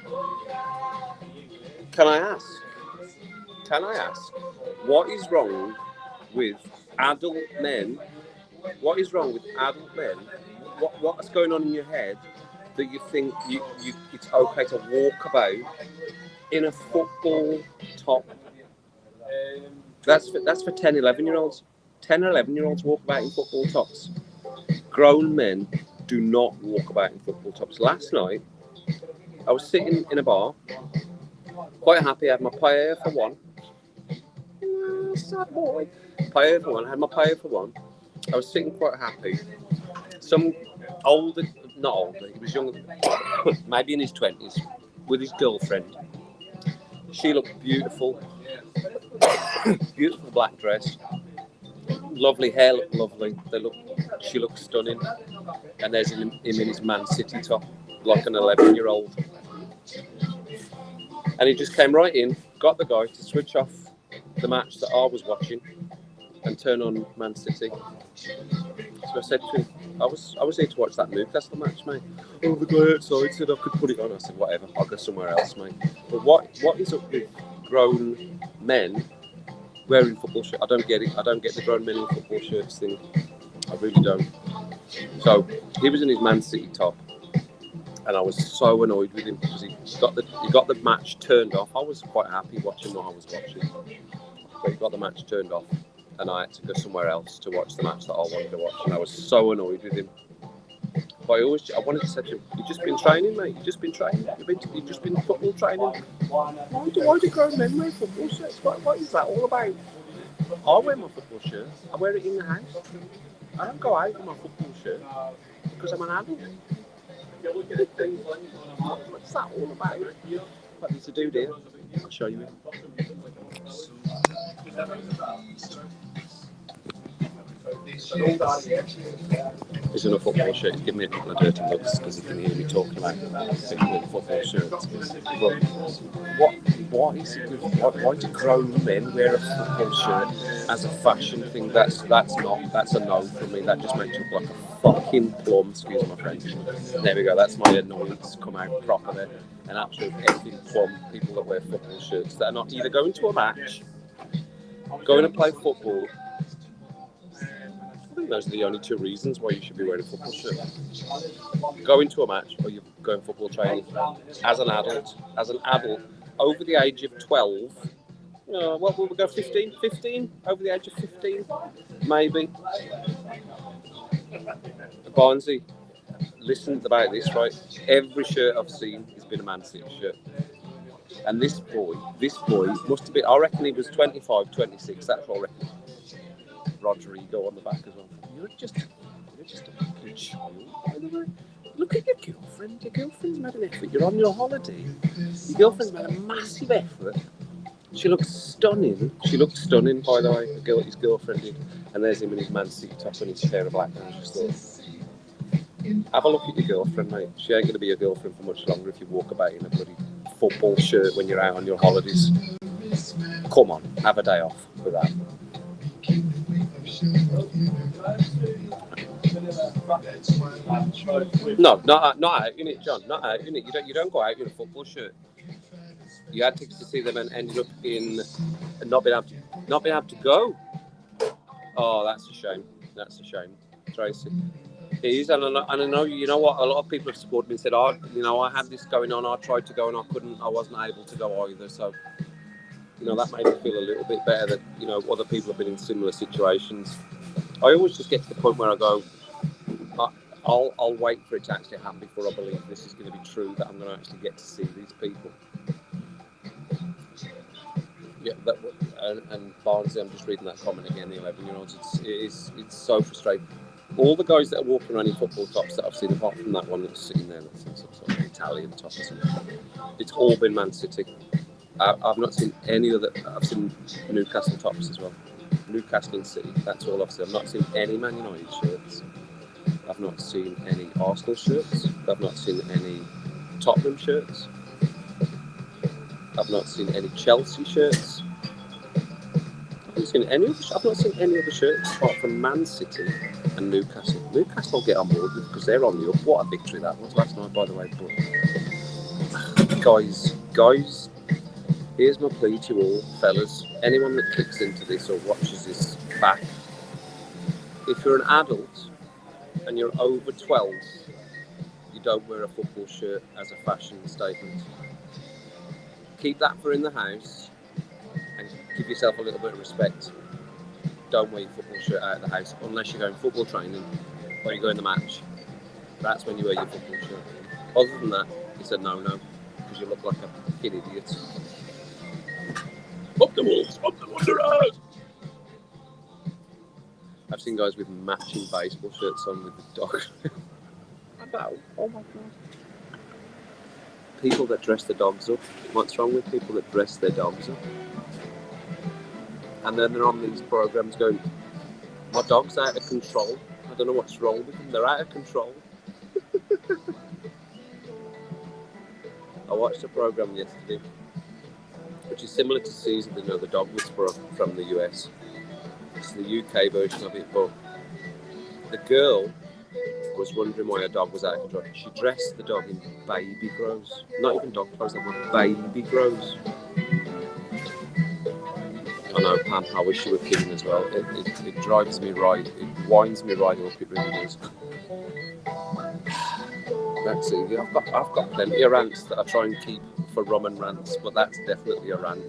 Can I ask, what is wrong with adult men? What is wrong with adult men? What's going on in your head that you think it's okay to walk about in a football top? That's for 10, 11-year-olds. 10 or 11-year-olds walk about in football tops. Grown men do not walk about in football tops. Last night, I was sitting in a bar, quite happy. I had my paella for one. Sad boy. Paella for one. I had my paella for one. I was sitting quite happy. Some older, not older, he was younger, maybe in his 20s, with his girlfriend. She looked beautiful. Beautiful black dress. Lovely hair, looked lovely. She looked stunning. And there's him in his Man City top, like an 11-year-old. And he just came right in, got the guy to switch off the match that I was watching and turn on Man City. So I said to him, I was here to watch that Newcastle match, mate. Oh, the guy outside said I could put it on. I said, whatever, I'll go somewhere else, mate. But what is up with grown men wearing football shirts? I don't get it. I don't get the grown men in football shirts thing. I really don't. So he was in his Man City top, and I was so annoyed with him because he got the match turned off. I was quite happy watching what I was watching, but he got the match turned off, and I had to go somewhere else to watch the match that I wanted to watch, and I was so annoyed with him. But I wanted to say to him, you've just been training, mate. You've just been training. You've just been football training. Why do grown men wear football shirts? What is that all about? I wear my football shirt. I wear it in the house. I don't go out in my football shirt because I'm an adult. What's that all about? What needs to do, dear? I'll show you it. He's in a football shirt. He's giving me a couple of dirty looks because he can hear me talking about people in football shirts. But what is it with why do grown men wear a football shirt as a fashion thing? That's a no for me. That just makes you look like a fucking plum. Excuse my French. There we go. That's my annoyance come out proper there. An absolute effing plum. People that wear football shirts that are not either going to a match, going to play football. I think those are the only two reasons why you should be wearing a football shirt. Going to a match or you're going football training. As an adult, over the age of 12, what will we go, 15? 15? Over the age of 15? Maybe. Barnesy, listen about this, right? Every shirt I've seen has been a Man City shirt. And this boy must have been, I reckon he was 25, 26, that's what I reckon. Rodrigo on the back as well. You're just a fucking child, by the way. Look at your girlfriend. Your girlfriend's made an effort. You're on your holiday. Your girlfriend's made a massive effort. She looks stunning. She looked stunning, by the way. His girlfriend did. And there's him in his Man City top and his pair of black ones. Have a look at your girlfriend, mate. She ain't going to be your girlfriend for much longer if you walk about in a bloody football shirt when you're out on your holidays. Come on, have a day off with that. No, not out in it, John. Not out in it. You don't go out in a football shirt. You had tickets to see them and ended up in not being able to go. Oh, that's a shame. That's a shame, Tracy. It is, and I know. You know what? A lot of people have supported me and said, "Oh, I had this going on. I tried to go and I couldn't. I wasn't able to go either." So, that made me feel a little bit better that other people have been in similar situations. I always just get to the point where I go, I'll wait for it to actually happen before I believe this is going to be true, that I'm going to actually get to see these people. Yeah, and Barnsley, I'm just reading that comment again, the 11-year-olds, it's so frustrating. All the guys that are walking around in football tops that I've seen, apart from that one that's sitting there, that's some sort of Italian top or something, it's all been Man City. I've not seen any other. I've seen Newcastle tops as well. Newcastle and City, that's all I've seen. I've not seen any Man United shirts. I've not seen any Arsenal shirts. I've not seen any Tottenham shirts. I've not seen any Chelsea shirts. I've not seen any other shirts apart from Man City and Newcastle. Newcastle will get on board with because they're on the up. What a victory that was last night, by the way. But guys, here's my plea to you all, fellas. Anyone that clicks into this or watches this back, if you're an adult and you're over 12, you don't wear a football shirt as a fashion statement. Keep that for in the house and give yourself a little bit of respect. Don't wear your football shirt out of the house unless you're going football training or you're going to the match. That's when you wear your football shirt. Other than that, it's a no-no because you look like a fucking idiot. Up the Wolves! Up the Wanderers! I've seen guys with matching baseball shirts on with the dog. Oh my god. People that dress their dogs up. What's wrong with people that dress their dogs up? And then they're on these programs going, my dog's out of control. I don't know what's wrong with them. They're out of control. I watched a program yesterday, which is similar to Caesar, the dog whisperer from the US. It's the UK version of it, but the girl was wondering why her dog was out of control. She dressed the dog in baby grows. Not even dog clothes, they were baby grows. I know, Pam, I wish you were kidding as well. It drives me right, it winds me right up, it really does. That's it. I've got plenty of rants that I try and keep for rum and rants, but that's definitely a rant,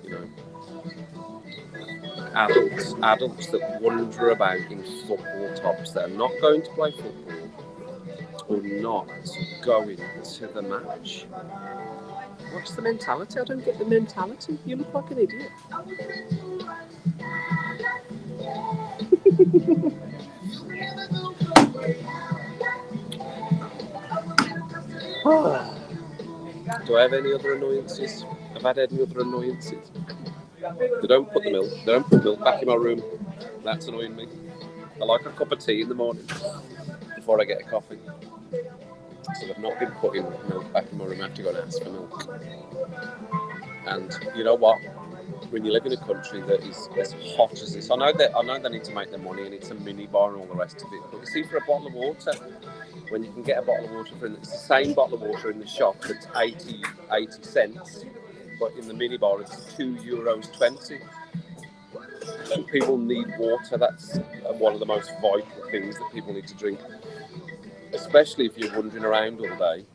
Adults that wander about in football tops that are not going to play football or not going to the match. What's the mentality? I don't get the mentality. You look like an idiot. Do I have any other annoyances? Have I had any other annoyances? They don't put milk back in my room. That's annoying me. I like a cup of tea in the morning before I get a coffee. So they've not been putting milk back in my room. I have to go and ask for milk. And you know what? When you live in a country that is as hot as this, I know they need to make their money and it's a mini bar and all the rest of it. But you see, for a bottle of water, when you can get a bottle of water it's the same bottle of water in the shop that's 80 cents, but in the mini bar it's €2.20. And people need water. That's one of the most vital things that people need to drink, especially if you're wandering around all day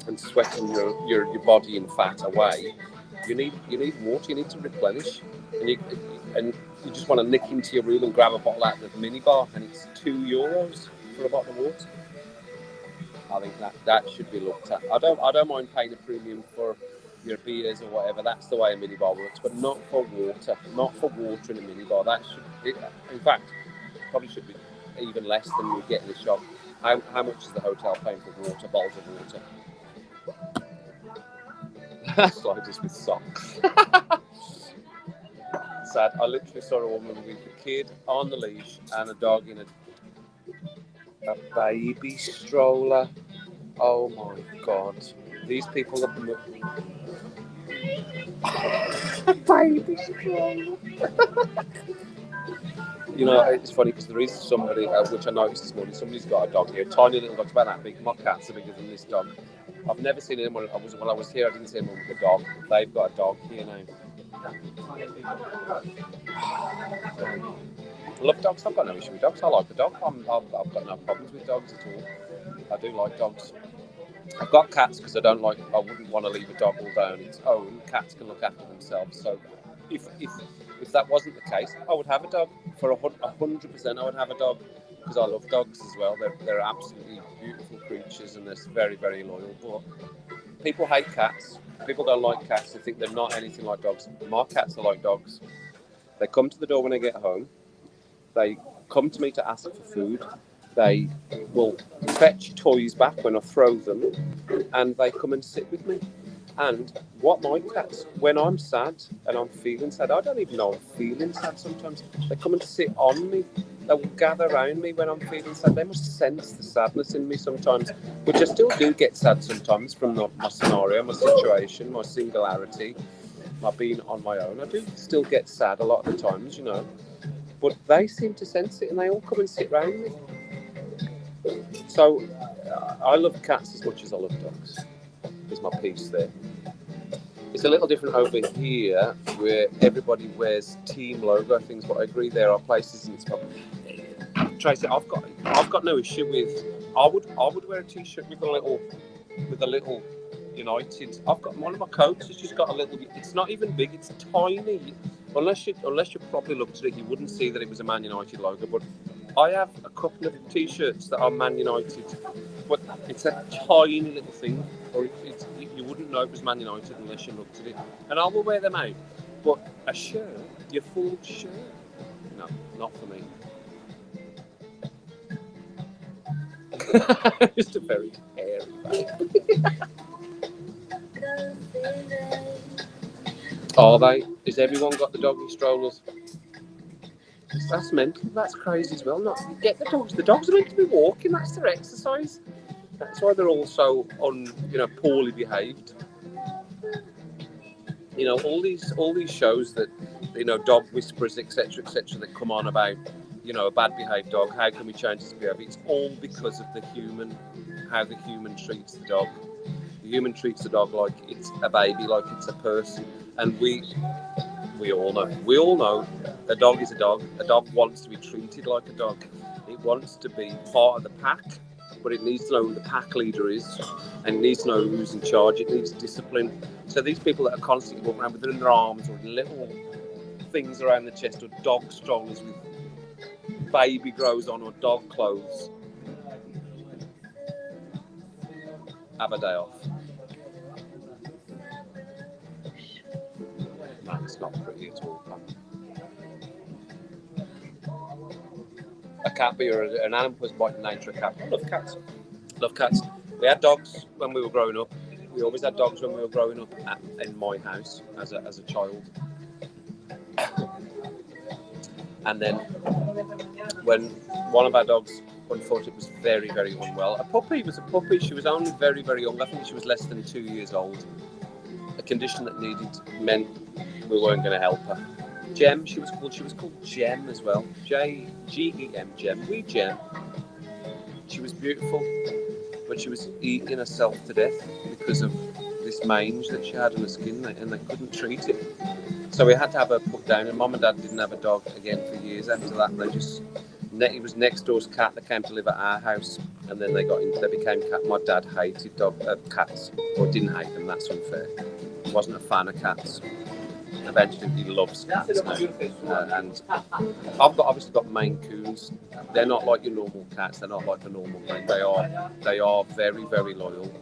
and sweating your body and fat away. You need water. You need to replenish, and you just want to nick into your room and grab a bottle out of the minibar, and it's €2 for a bottle of water. I think that should be looked at. I don't mind paying a premium for your beers or whatever. That's the way a minibar works, but not for water. Not for water in a minibar. That should, in fact, probably should be even less than you get in the shop. How much is the hotel paying for water, bottles of water? That's like just with socks. Sad. I literally saw a woman with a kid on the leash and a dog in a baby stroller. Oh my God. These people are baby stroller. You know, it's funny because there is somebody, which I noticed this morning, somebody's got a dog here, a tiny little dog, about that big. My cats are bigger than this dog. I've never seen anyone, when I was here, I didn't see anyone with a dog. They've got a dog here now. I love dogs. I've got no issue with dogs. I like a dog. I've got no problems with dogs at all. I do like dogs. I've got cats because I wouldn't want to leave a dog all day on its own. Cats can look after themselves. So if that wasn't the case, I would have a dog. For 100%, I would have a dog because I love dogs as well. They're absolutely beautiful creatures and they're very, very loyal. But people hate cats. People don't like cats. They think they're not anything like dogs. My cats are like dogs. They come to the door when I get home. They come to me to ask for food. They will fetch toys back when I throw them, and they come and sit with me. And what my cats, when I'm sad and I'm feeling sad, I don't even know I'm feeling sad sometimes. They come and sit on me. They will gather around me when I'm feeling sad. They must sense the sadness in me sometimes, which I still do get sad sometimes from my scenario, my situation, my singularity, my being on my own. I do still get sad a lot of the times, you know. But they seem to sense it and they all come and sit around me. So I love cats as much as I love dogs. Is my piece there. It's a little different over here where everybody wears team logo things, but I agree there are places in this pub. Tracy, I've got no issue with. I would wear a t-shirt with a little United. I've got one of my coats. It's just got a little. It's not even big. It's tiny. Unless you properly looked at it, you wouldn't see that it was a Man United logo. But I have a couple of t-shirts that are Man United, but it's a tiny little thing, or you wouldn't know it was Man United unless you looked at it. And I will wear them out. But a shirt, your full shirt, no, not for me. Just a very hairy bag. Are they? Has everyone got the doggy strollers? That's mental. That's crazy as well. Not get the dogs. The dogs are meant to be walking. That's their exercise. That's why they're all so poorly behaved. You know, all these shows that dog whisperers, etc., that come on about a bad behaved dog. How can we change this behaviour? It's all because of how the human treats the dog. The human treats the dog like it's a baby, like it's a person, and we all know a dog is a dog. A dog wants to be treated like a dog. It wants to be part of the pack, but it needs to know who the pack leader is, and it needs to know who's in charge. It needs discipline. So these people that are constantly walking around with their arms or little things around the chest, or dog strollers with baby grows on, or dog clothes, have a day off. No, it's not pretty at all. A cat or an animal was by nature a cat. I love cats. We had dogs when we were growing up. We always had dogs when we were growing up in my house as a child. And then when one of our dogs, unfortunately, was very, very unwell. A puppy was a puppy. She was only very, very young. I think she was less than 2 years old. A condition that meant we weren't going to help her. Gem, she was called Gem as well. Gem, Gem. Wee Gem. She was beautiful, but she was eating herself to death because of this mange that she had on her skin, and they couldn't treat it. So we had to have her put down, and Mum and Dad didn't have a dog again for years after that. It was next door's cat that came to live at our house, and then they became cat. My dad hated cats, or didn't hate them. That's unfair. He wasn't a fan of cats. Eventually, he loves cats now. And I've obviously got Maine Coons. They're not like your normal cats. They're not like a normal Maine. They are very, very loyal.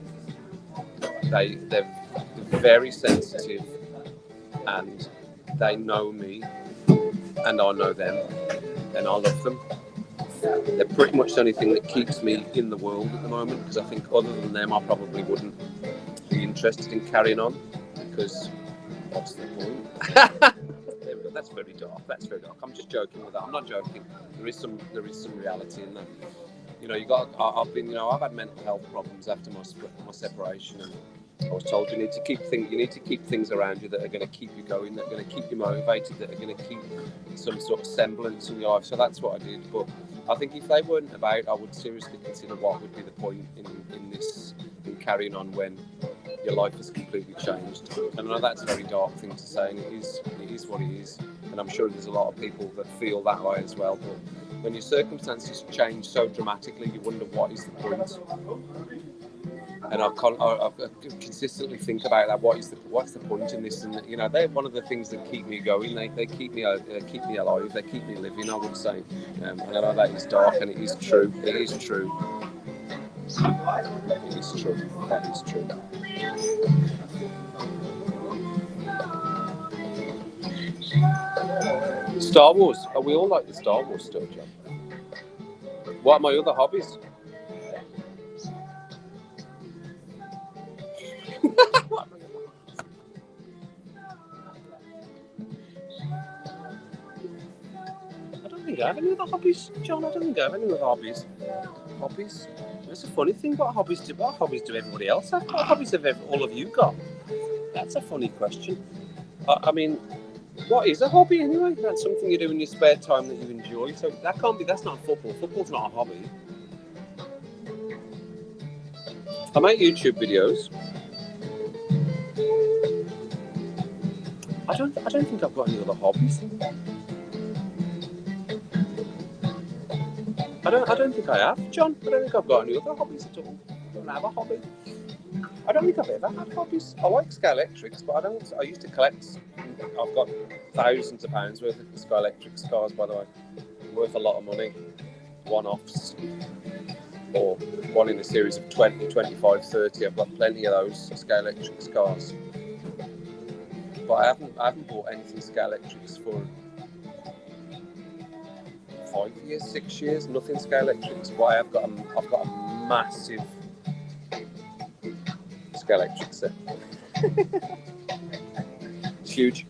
They're very sensitive, and they know me, and I know them, and I love them. They're pretty much the only thing that keeps me in the world at the moment, because I think other than them, I probably wouldn't be interested in carrying on, because what's the point? There we go. That's very dark. I'm just joking with that. I'm not joking. There is some reality in that. I've had mental health problems after my separation, and I was told you need to keep things around you that are going to keep you going, that are going to keep you motivated, that are going to keep some sort of semblance in your life. So that's what I did. But I think if they weren't about, I would seriously consider what would be the point in carrying on when your life has completely changed. And I know that's a very dark thing to say, and it is what it is. And I'm sure there's a lot of people that feel that way as well. But when your circumstances change so dramatically, you wonder what is the point. And I consistently think about that. What's the point in this? And they're one of the things that keep me going. They keep me alive. They keep me living, I would say. And I know that is dark, and it is true. It is true. It is true. That is true. Star Wars. Oh, we all like the Star Wars stuff, John. What are my other hobbies? I don't think I have any other hobbies, John. I don't think I have any other hobbies. Hobbies? That's a funny thing. What hobbies do everybody else have? What hobbies have all of you got? That's a funny question. I mean, what is a hobby anyway? That's something you do in your spare time that you enjoy. So that's not football. Football's not a hobby. I make YouTube videos. I don't think I've got any other hobbies. I don't think I have, John. I don't think I've got any other hobbies at all. I don't have a hobby. I don't think I've ever had hobbies. I like Sky Electrics, but I used to collect. I've got thousands of pounds worth of Sky Electric cars, by the way. Worth a lot of money. One-offs. Or one in a series of 20, 25, 30. I've got plenty of those Sky Electric cars. But I haven't bought anything Sky Electrics for 5 years, 6 years. Nothing Sky Electrics. But I've got a massive Sky Electric set. It's huge.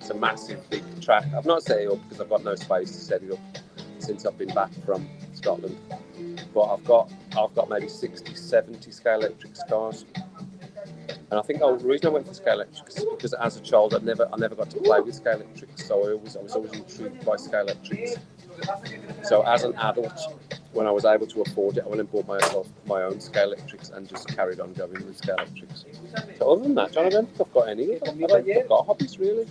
It's a massive big track. I've not set it up because I've got no space to set it up since I've been back from Scotland. But I've got maybe 60, 70 Sky Electric cars. And I think the reason I went for Sky Electrics is because as a child I never got to play with Sky Electrics, so I was always intrigued by Sky Electrics. So as an adult, when I was able to afford it, I went and bought myself my own Sky Electrics and just carried on going with Sky Electrics. So other than that, John, I don't think I've got any. I don't think I've got hobbies really.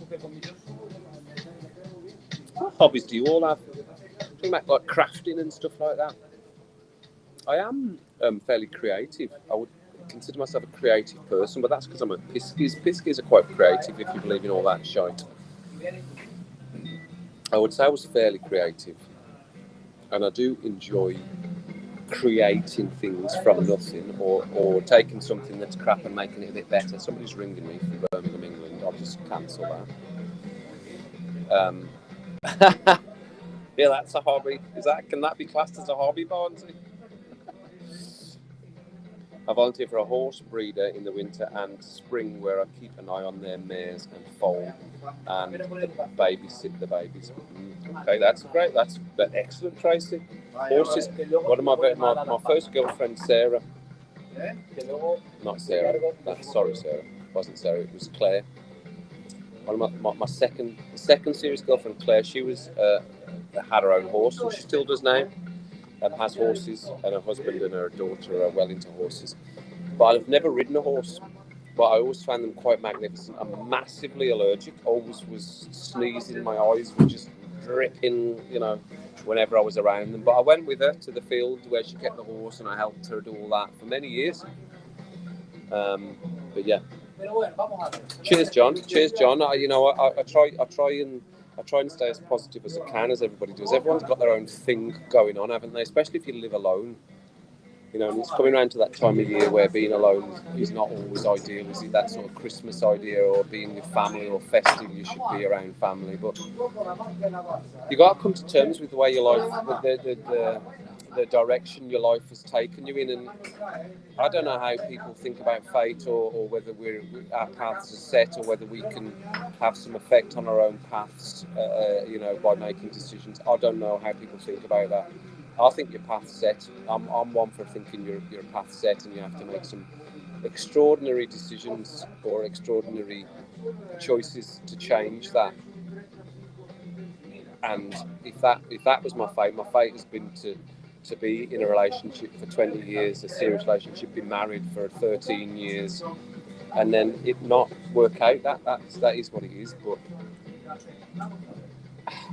What hobbies do you all have? Do you make like crafting and stuff like that? I am fairly creative. I would consider myself a creative person, but that's because I'm a Piskies. Piskies are quite creative if you believe in all that shite. I would say I was fairly creative, and I do enjoy creating things from nothing, or taking something that's crap and making it a bit better. Somebody's ringing me from Birmingham, England. I'll just cancel that. Yeah, that's a hobby. Can that be classed as a hobby, Barnsey? I volunteer for a horse breeder in the winter and spring, where I keep an eye on their mares and foal and babysit the babies. Okay, that's great. That's excellent, Tracy. Horses. One of my first girlfriend, Sarah. Not Sarah. Sorry, Sarah. It wasn't Sarah. It was Claire. One of my second serious girlfriend, Claire. She was had her own horse, and she still does now. Has horses, and her husband and her daughter are well into horses. But I've never ridden a horse. But I always found them quite magnificent. I'm massively allergic. Always was sneezing. My eyes were just dripping, whenever I was around them. But I went with her to the field where she kept the horse, and I helped her do all that for many years. But yeah. Cheers, John. Cheers, John. I try and stay as positive as I can, as everybody does. Everyone's got their own thing going on, haven't they? Especially if you live alone. And it's coming around to that time of year where being alone is not always ideal, is it? That sort of Christmas idea, or being with family, or festive, you should be around family. But you got to come to terms with the way your life, the direction your life has taken you in. And I don't know how people think about fate, or whether our paths are set, or whether we can have some effect on our own paths, by making decisions. I don't know how people think about that. I think your path's set. I'm one for thinking your path's set, and you have to make some extraordinary decisions or extraordinary choices to change that. And if that was my fate has been to be in a relationship for 20 years, a serious relationship, be married for 13 years, and then it not work out. That is what it is. But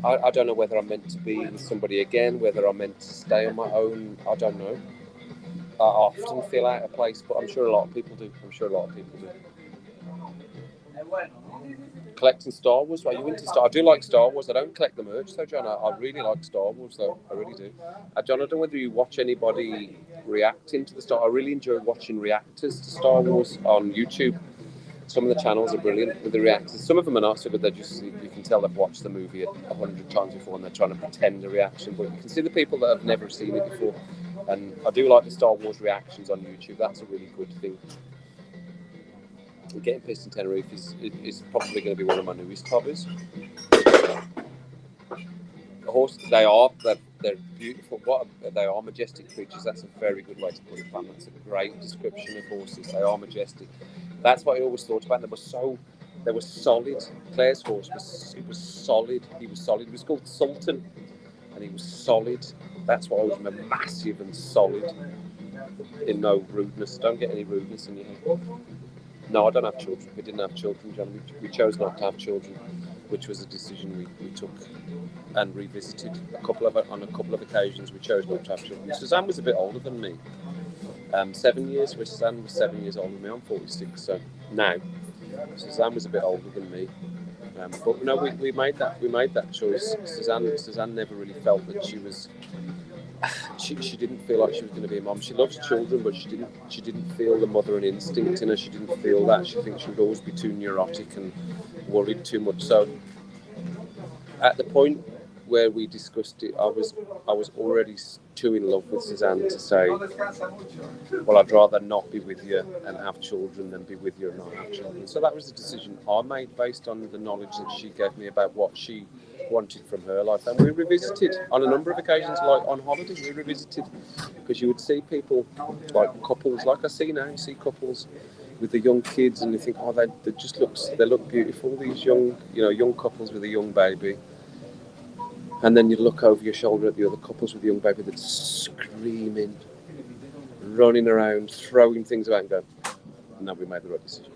I don't know whether I'm meant to be with somebody again, whether I'm meant to stay on my own. I don't know. I often feel out of place, but I'm sure a lot of people do. Collecting Star Wars. Are you into Star? I do like Star Wars. I don't collect the merch though, John. I really like Star Wars though. I really do. John, I don't know whether you watch anybody reacting to the Star. I really enjoy watching reactors to Star Wars on YouTube. Some of the channels are brilliant with the reactors. Some of them are not so good. They're just, you can tell they've watched the movie 100 times before, and they're trying to pretend a reaction. But you can see the people that have never seen it before. And I do like the Star Wars reactions on YouTube. That's a really good thing. Getting pissed in Tenerife is probably going to be one of my newest hobbies. Horses, they're beautiful. They are majestic creatures. That's a very good way to put it, Pam. That's a great description of horses. They are majestic. That's what I always thought about. They were solid. Claire's horse was solid. He was solid. He was called Sultan, and he was solid. That's what I always remember. Massive and solid. In no rudeness. Don't get any rudeness in your head. No, I don't have children. We didn't have children, John. We chose not to have children, which was a decision we took and revisited on a couple of occasions. We chose not to have children. Suzanne was a bit older than me. 7 years. Suzanne was 7 years older than me. I'm 46, so now Suzanne was a bit older than me. But no, we made that choice. Suzanne never really felt that she was. She didn't feel like she was going to be a mom. She loves children, but she didn't feel the mothering instinct in her. She didn't feel that. She thinks she would always be too neurotic and worried too much. So at the point where we discussed it, I was already too in love with Suzanne to say, well, I'd rather not be with you and have children than be with you and not have children. So that was the decision I made based on the knowledge that she gave me about what she wanted from her life. And we revisited on a number of occasions, like on holiday, we revisited, because you would see people, like couples, like I see now, you see couples with the young kids, and you think, oh, they look beautiful, these young couples with a young baby. And then you look over your shoulder at the other couples with the young baby that's screaming, running around, throwing things about, and go, no, we made the right decision.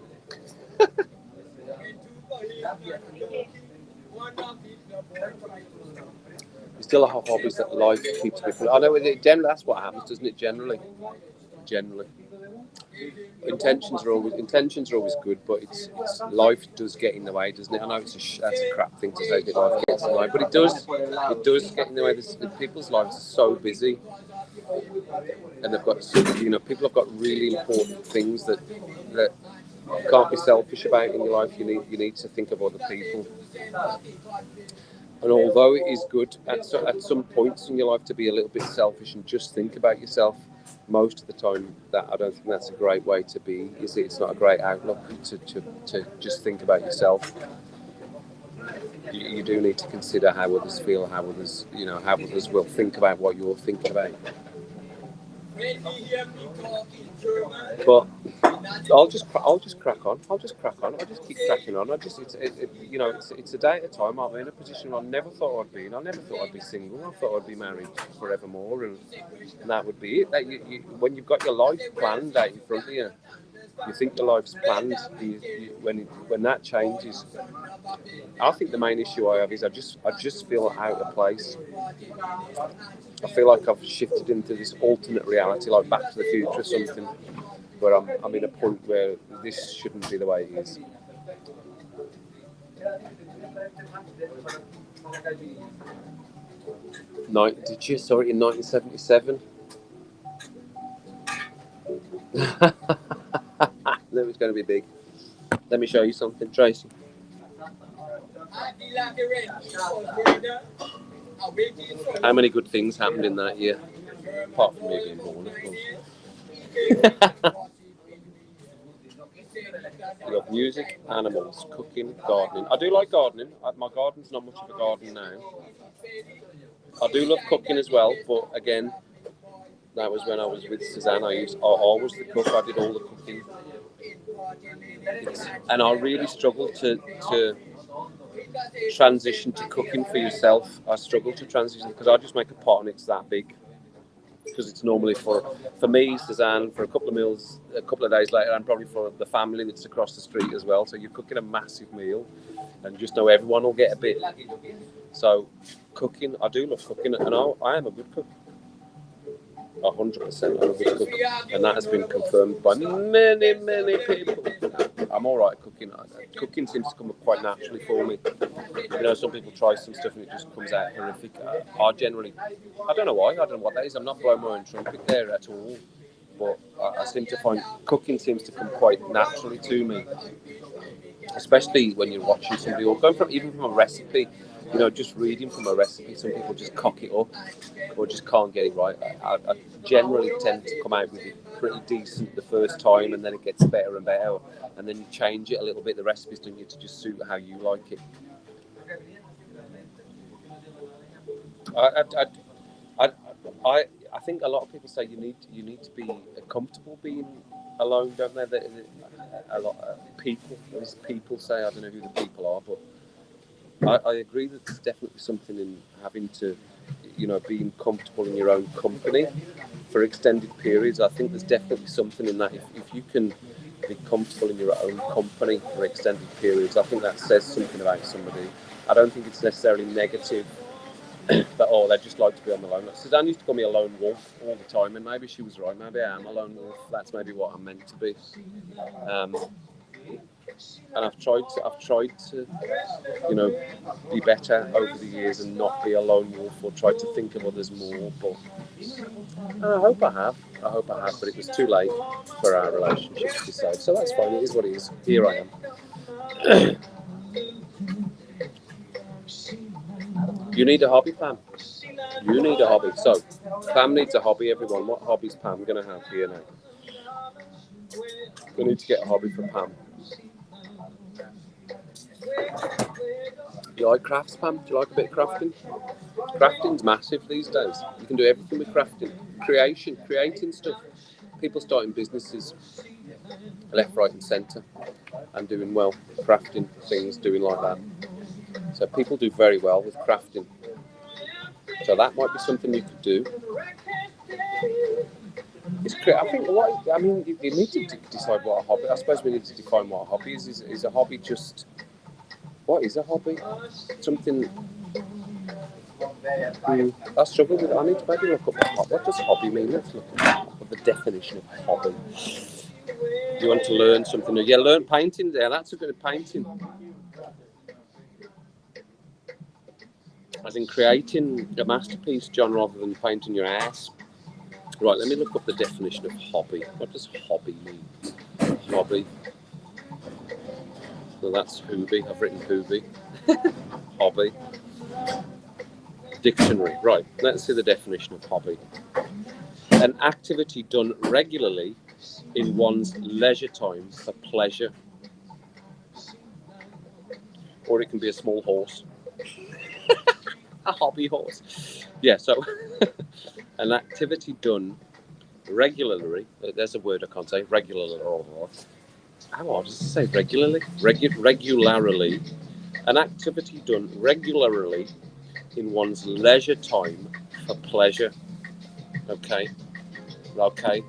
You still have hobbies that life keeps me fun. I know generally that's what happens, doesn't it? Generally, intentions are always good, but it's life does get in the way, doesn't it? I know that's a crap thing to say, that life gets in the way, but it does get in the way. People's lives are so busy, and they've got people have got really important things that you can't be selfish about in your life. You need to think of other people. And although it is good at some points in your life to be a little bit selfish and just think about yourself, most of the time, that I don't think that's a great way to be. It's not a great outlook to just think about yourself. You do need to consider how others feel, how others, how others will think about what you're thinking about. But I'll just crack on. I'll just crack on. I'll just keep cracking on. It's a day at a time. I'm in a position I never thought I'd be in. I never thought I'd be single. I thought I'd be married forevermore, and that would be it. When you've got your life planned out in front of you, you think your life's planned. When that changes, I think the main issue I have is I just feel out of place. I feel like I've shifted into this alternate reality, like Back to the Future or something, where I'm in a point where this shouldn't be the way it is. Did you saw it in 1977? That was going to be big. Let me show you something, Tracy. How many good things happened in that year? Apart from me being born, of course. You have music, animals, cooking, gardening. I do like gardening. My garden's not much of a garden now. I do love cooking as well, but again, that was when I was with Suzanne. I was the cook. I did all the cooking, and I really struggled to transition to cooking for yourself. I struggle to transition because I just make a pot and it's that big. Because it's normally for me, Suzanne, for a couple of meals, a couple of days later, and probably for the family that's across the street as well. So you're cooking a massive meal, and just know everyone will get a bit. So cooking, I do love cooking, and I am a good cook. 100% I'm a good cook, and that has been confirmed by many people. I'm all right at cooking. Cooking seems to come up quite naturally for me. Some people try some stuff and it just comes out horrific. I don't know why. I don't know what that is. I'm not blowing my own trumpet there at all. But I seem to find cooking seems to come quite naturally to me, especially when you're watching somebody or going even from a recipe. Just reading from a recipe, some people just cock it up or just can't get it right. I generally tend to come out with it pretty decent the first time, and then it gets better and better, and then you change it a little bit. The recipes don't need to just suit how you like it. I think a lot of people say you need to be comfortable being alone, don't they? A lot of people say, I don't know who the people are, but I agree that there's definitely something in having to, being comfortable in your own company for extended periods. I think there's definitely something in that. If you can be comfortable in your own company for extended periods, I think that says something about somebody. I don't think it's necessarily negative that, they just like to be on the lone. Suzanne used to call me a lone wolf all the time, and maybe she was right. Maybe I am a lone wolf. That's maybe what I'm meant to be. And I've tried to, be better over the years and not be a lone wolf or try to think of others more. But I hope I have. But it was too late for our relationship to decide. So that's fine. It is what it is. Here I am. You need a hobby, Pam. You need a hobby. So, Pam needs a hobby, everyone. What hobby's Pam going to have here now? We need to get a hobby for Pam. You like crafts, Pam? Do you like a bit of crafting? Crafting's massive these days. You can do everything with crafting. Creating stuff. People starting businesses left, right and centre and doing well. Crafting things, doing like that. So people do very well with crafting. So that might be something you could do. You need to decide what a hobby. I suppose we need to define what a hobby is. Is a hobby just? What is a hobby? Something. I struggle with it. I need to maybe look up what does hobby mean. Let's look at the definition of hobby. Do you want to learn something new? Yeah, learn painting. There, that's a good painting. As in creating a masterpiece, John, rather than painting your ass. Right, let me look up the definition of hobby. What does hobby mean? Hobby. So that's hobby. I've written hobby. Hobby. Dictionary. Right, let's see the definition of hobby. An activity done regularly in one's leisure time for pleasure. Or it can be a small horse. A hobby horse. Yeah, so an activity done regularly. There's a word I can't say. Regularly. How hard does it say regularly? Regularly. An activity done regularly in one's leisure time for pleasure. Okay. Okay.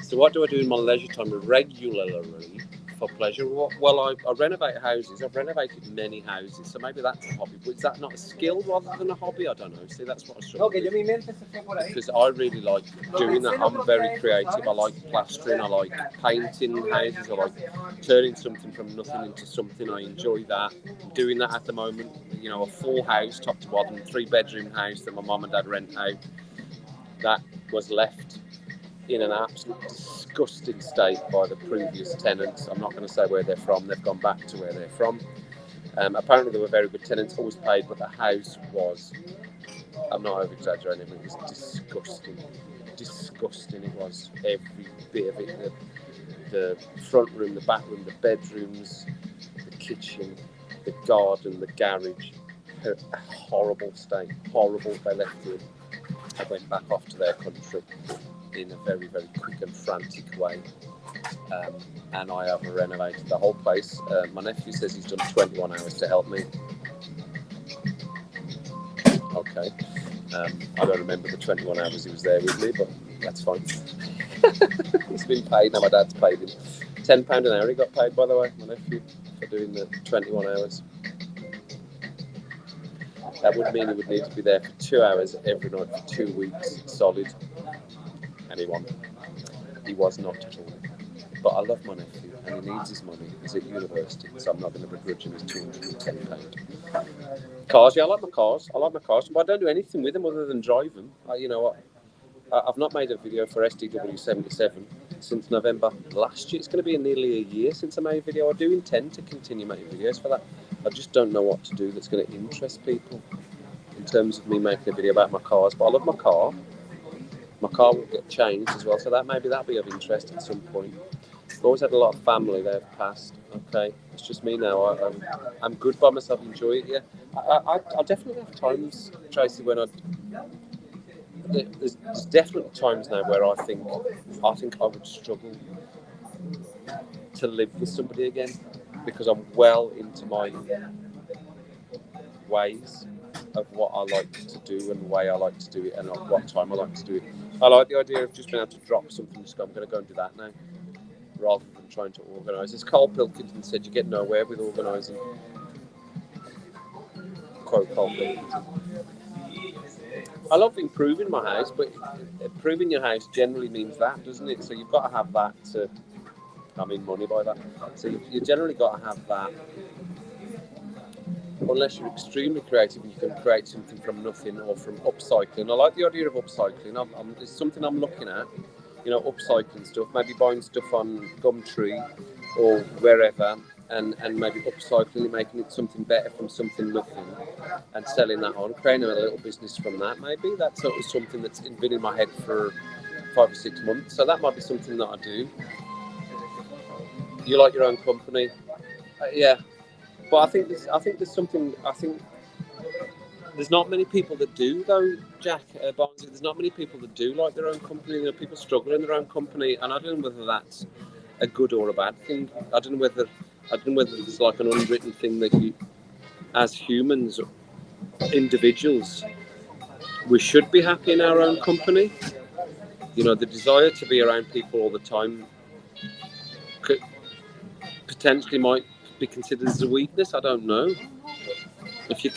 So what do I do in my leisure time regularly for pleasure? Well, I renovate houses. I've renovated many houses, so maybe that's a hobby. But is that not a skill rather than a hobby? I don't know. See, that's what I struggle with. Because I really like doing that. I'm very creative. I like plastering. I like painting houses. I like turning something from nothing into something. I enjoy that. I'm doing that at the moment. You know, a full house, top to bottom, 3-bedroom house that my mum and dad rent out. That was left in an absolute disgusting state by the previous tenants. I'm not going to say where they're from. They've gone back to where they're from. Apparently they were very good tenants, always paid, but the house was, I'm not over-exaggerating, it was disgusting. Disgusting it was, every bit of it. The front room, the back room, the bedrooms, the kitchen, the garden, the garage. A horrible state, horrible. They left it. I went back off to their country in a very, very quick and frantic way. And I have renovated the whole place. My nephew says he's done 21 hours to help me. Okay. I don't remember the 21 hours he was there with me, but that's fine. He's been paid. Now my dad's paid him £10 an hour. He got paid, by the way, my nephew, for doing the 21 hours. That would mean he would need to be there for 2 hours every night for 2 weeks solid. And he wasn't. He was not at all. But I love my nephew and he needs his money. He's at university, so I'm not going to begrudge him his £210. Cars, yeah, I like my cars. But I don't do anything with them other than drive them. You know what? I've not made a video for SDW77 since November last year. It's going to be nearly a year since I made a video. I do intend to continue making videos for that. I just don't know what to do that's going to interest people in terms of me making a video about my cars. But I love my car. My car will get changed as well, so that'll be of interest at some point. I've always had a lot of family that have passed. Okay, it's just me now. I'm good by myself. Enjoy it. Yeah, I'll definitely have times, Tracy, when there's definitely times now where I think I would struggle to live with somebody again because I'm well into my ways of what I like to do and the way I like to do it and at what time I like to do it. I like the idea of just being able to drop something and just go, I'm going to go and do that now, rather than trying to organise. As Carl Pilkington said, you get nowhere with organising. Quote Carl Pilkington. I love improving my house, but improving your house generally means that, doesn't it? So you've got to have that to, I mean money by that. So you generally got to have that. Unless you're extremely creative and you can create something from nothing or from upcycling. I like the idea of upcycling. It's something I'm looking at. You know, upcycling stuff. Maybe buying stuff on Gumtree or wherever, and maybe upcycling it, making it something better from something nothing, and selling that on, creating a little business from that. Maybe that's sort of something that's been in my head for 5 or 6 months. So that might be something that I do. You like your own company? Yeah. But I think there's something. I think there's not many people that do, though, Jack Barnsley. There's not many people that do like their own company. You know, people struggle in their own company, and I don't know whether that's a good or a bad thing. I don't know whether there's like an unwritten thing that you, as humans, individuals, we should be happy in our own company. You know, the desire to be around people all the time could potentially might be considered as a weakness. I don't know. If you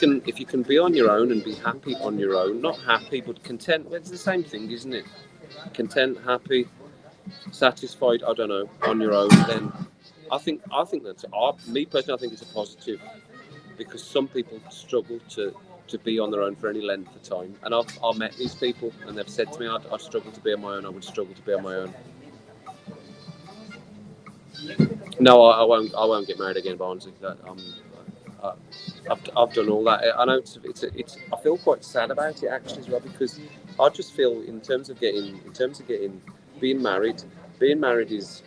can be on your own and be happy on your own, not happy but content, it's the same thing, isn't it? Content, happy, satisfied, I don't know, on your own, then I think that's, me personally, I think it's a positive, because some people struggle to be on their own for any length of time, and I've met these people and they've said to me, I'd struggle to be on my own, I would struggle to be on my own. No, I won't get married again, Barnsley. I've done all that. I know it's I feel quite sad about it actually as well, because I just feel in terms of being married is.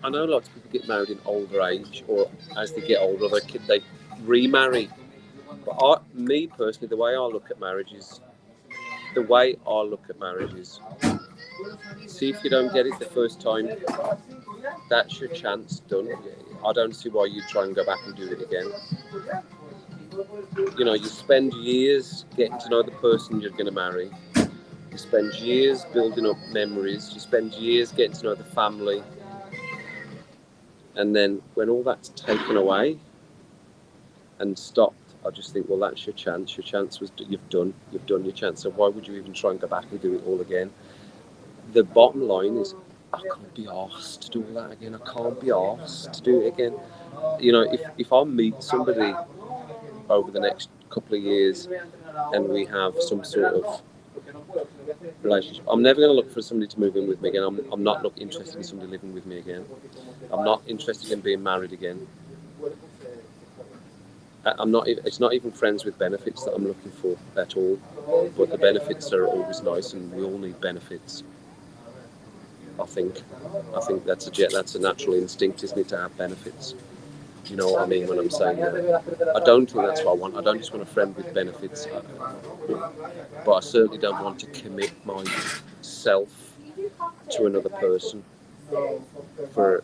I know lots of people get married in older age, or as they get older, they remarry. But me personally, the way I look at marriage is, see if you don't get it the first time, that's your chance done. I don't see why you'd try and go back and do it again. You know, you spend years getting to know the person you're going to marry. You spend years building up memories. You spend years getting to know the family. And then when all that's taken away and stopped, I just think, well, that's your chance. Your chance was you've done your chance. So why would you even try and go back and do it all again? The bottom line is, I can't be arsed to do all that again. I can't be arsed to do it again. You know, if I meet somebody over the next couple of years and we have some sort of relationship, I'm never going to look for somebody to move in with me again. I'm not interested in somebody living with me again. I'm not interested in being married again. It's not even friends with benefits that I'm looking for at all. But the benefits are always nice, and we all need benefits. I think that's a natural instinct, isn't it, to have benefits? You know what I mean when I'm saying that? I don't think that's what I want. I don't just want a friend with benefits, but I certainly don't want to commit myself to another person for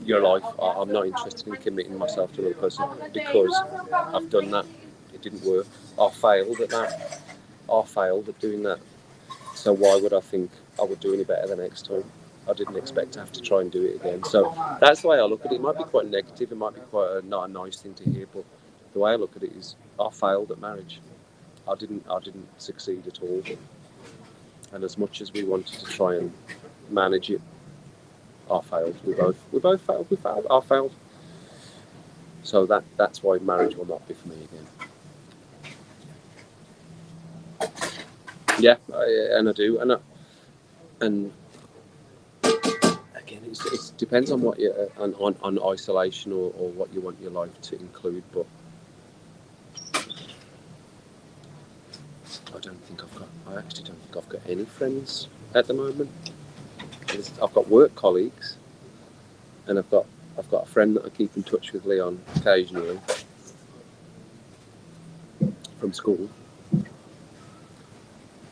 your life. I'm not interested in committing myself to another person because I've done that. It didn't work. I failed at that. I failed at doing that. So why would I think I would do any better the next time? I didn't expect to have to try and do it again. So that's the way I look at it. It might be quite negative. It might be quite not a nice thing to hear, but the way I look at it is, I failed at marriage. I didn't succeed at all. And as much as we wanted to try and manage it, I failed. We both failed. I failed. So that's why marriage will not be for me again. Yeah, and I do, and again, it depends on what you on isolation or what you want your life to include. But I actually don't think I've got any friends at the moment. I've got work colleagues, and I've got a friend that I keep in touch with, Leon, occasionally from school.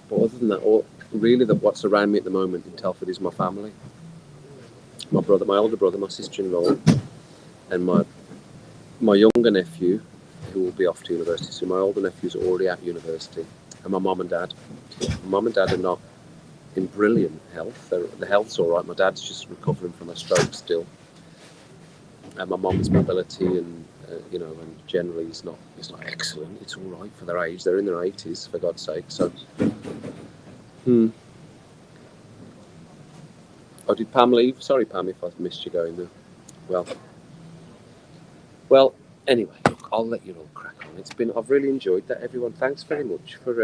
But other than that, what's around me at the moment in Telford is my family. My older brother, my sister-in-law, and my younger nephew, who will be off to university. So my older nephew's already at university, and my mum and dad. My mum and dad are not in brilliant health. The health's all right. My dad's just recovering from a stroke still, and my mum's mobility and and generally it's not excellent. It's all right for their age. They're in their 80s, for God's sake. So, Oh, did Pam leave? Sorry, Pam, if I've missed you going there. Well. Anyway, look, I'll let you all crack on. I've really enjoyed that, everyone. Thanks very much for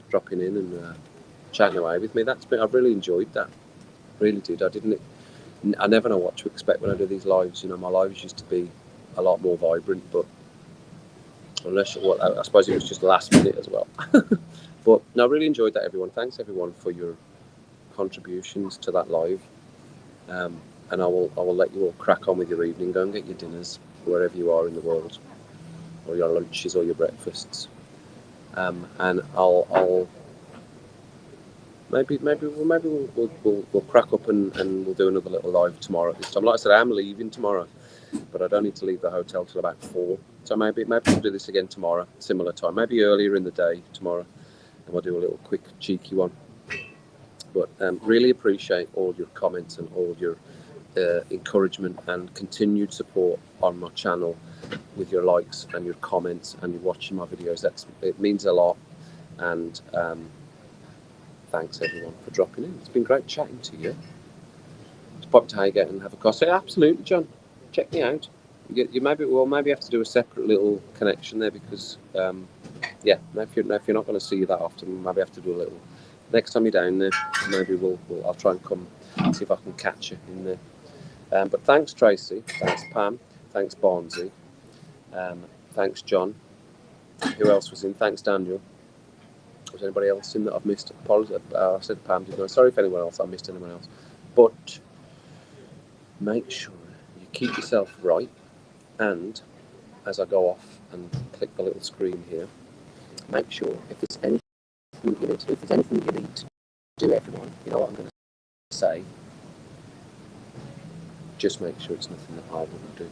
dropping in and chatting away with me. I've really enjoyed that. Really did. I never know what to expect when I do these lives. You know, my lives used to be a lot more vibrant, but I suppose it was just last minute as well. But no, I really enjoyed that, everyone. Thanks, everyone, for your contributions to that live. And I will let you all crack on with your evening. Go and get your dinners wherever you are in the world, or your lunches or your breakfasts. And I'll maybe we'll crack up and we'll do another little live tomorrow at this time. Like I said, I am leaving tomorrow, but I don't need to leave the hotel till about 4. So maybe we'll do this again tomorrow, similar time, maybe earlier in the day tomorrow, and we'll do a little quick cheeky one. But really appreciate all your comments and all your encouragement and continued support on my channel with your likes and your comments and watching my videos. It means a lot. And thanks, everyone, for dropping in. It's been great chatting to you. To pop to Highgate and have a coffee. Absolutely, John. Check me out. We'll maybe have to do a separate little connection there because, if you're not going to see you that often, we'll maybe have to do a little. Next time you're down there, maybe I'll try and come and see if I can catch you in there. But thanks, Tracy. Thanks, Pam. Thanks, Barnsey. Thanks, John. Who else was in? Thanks, Daniel. Was anybody else in that I've missed? Apologies. I said Pam didn't know. Sorry if anyone else I missed anyone else. But make sure you keep yourself right. And as I go off and click the little screen here, make sure if there's anything you need to do, if there's anything you need to do, everyone, you know what I'm going to say. Just make sure it's nothing that I wouldn't do.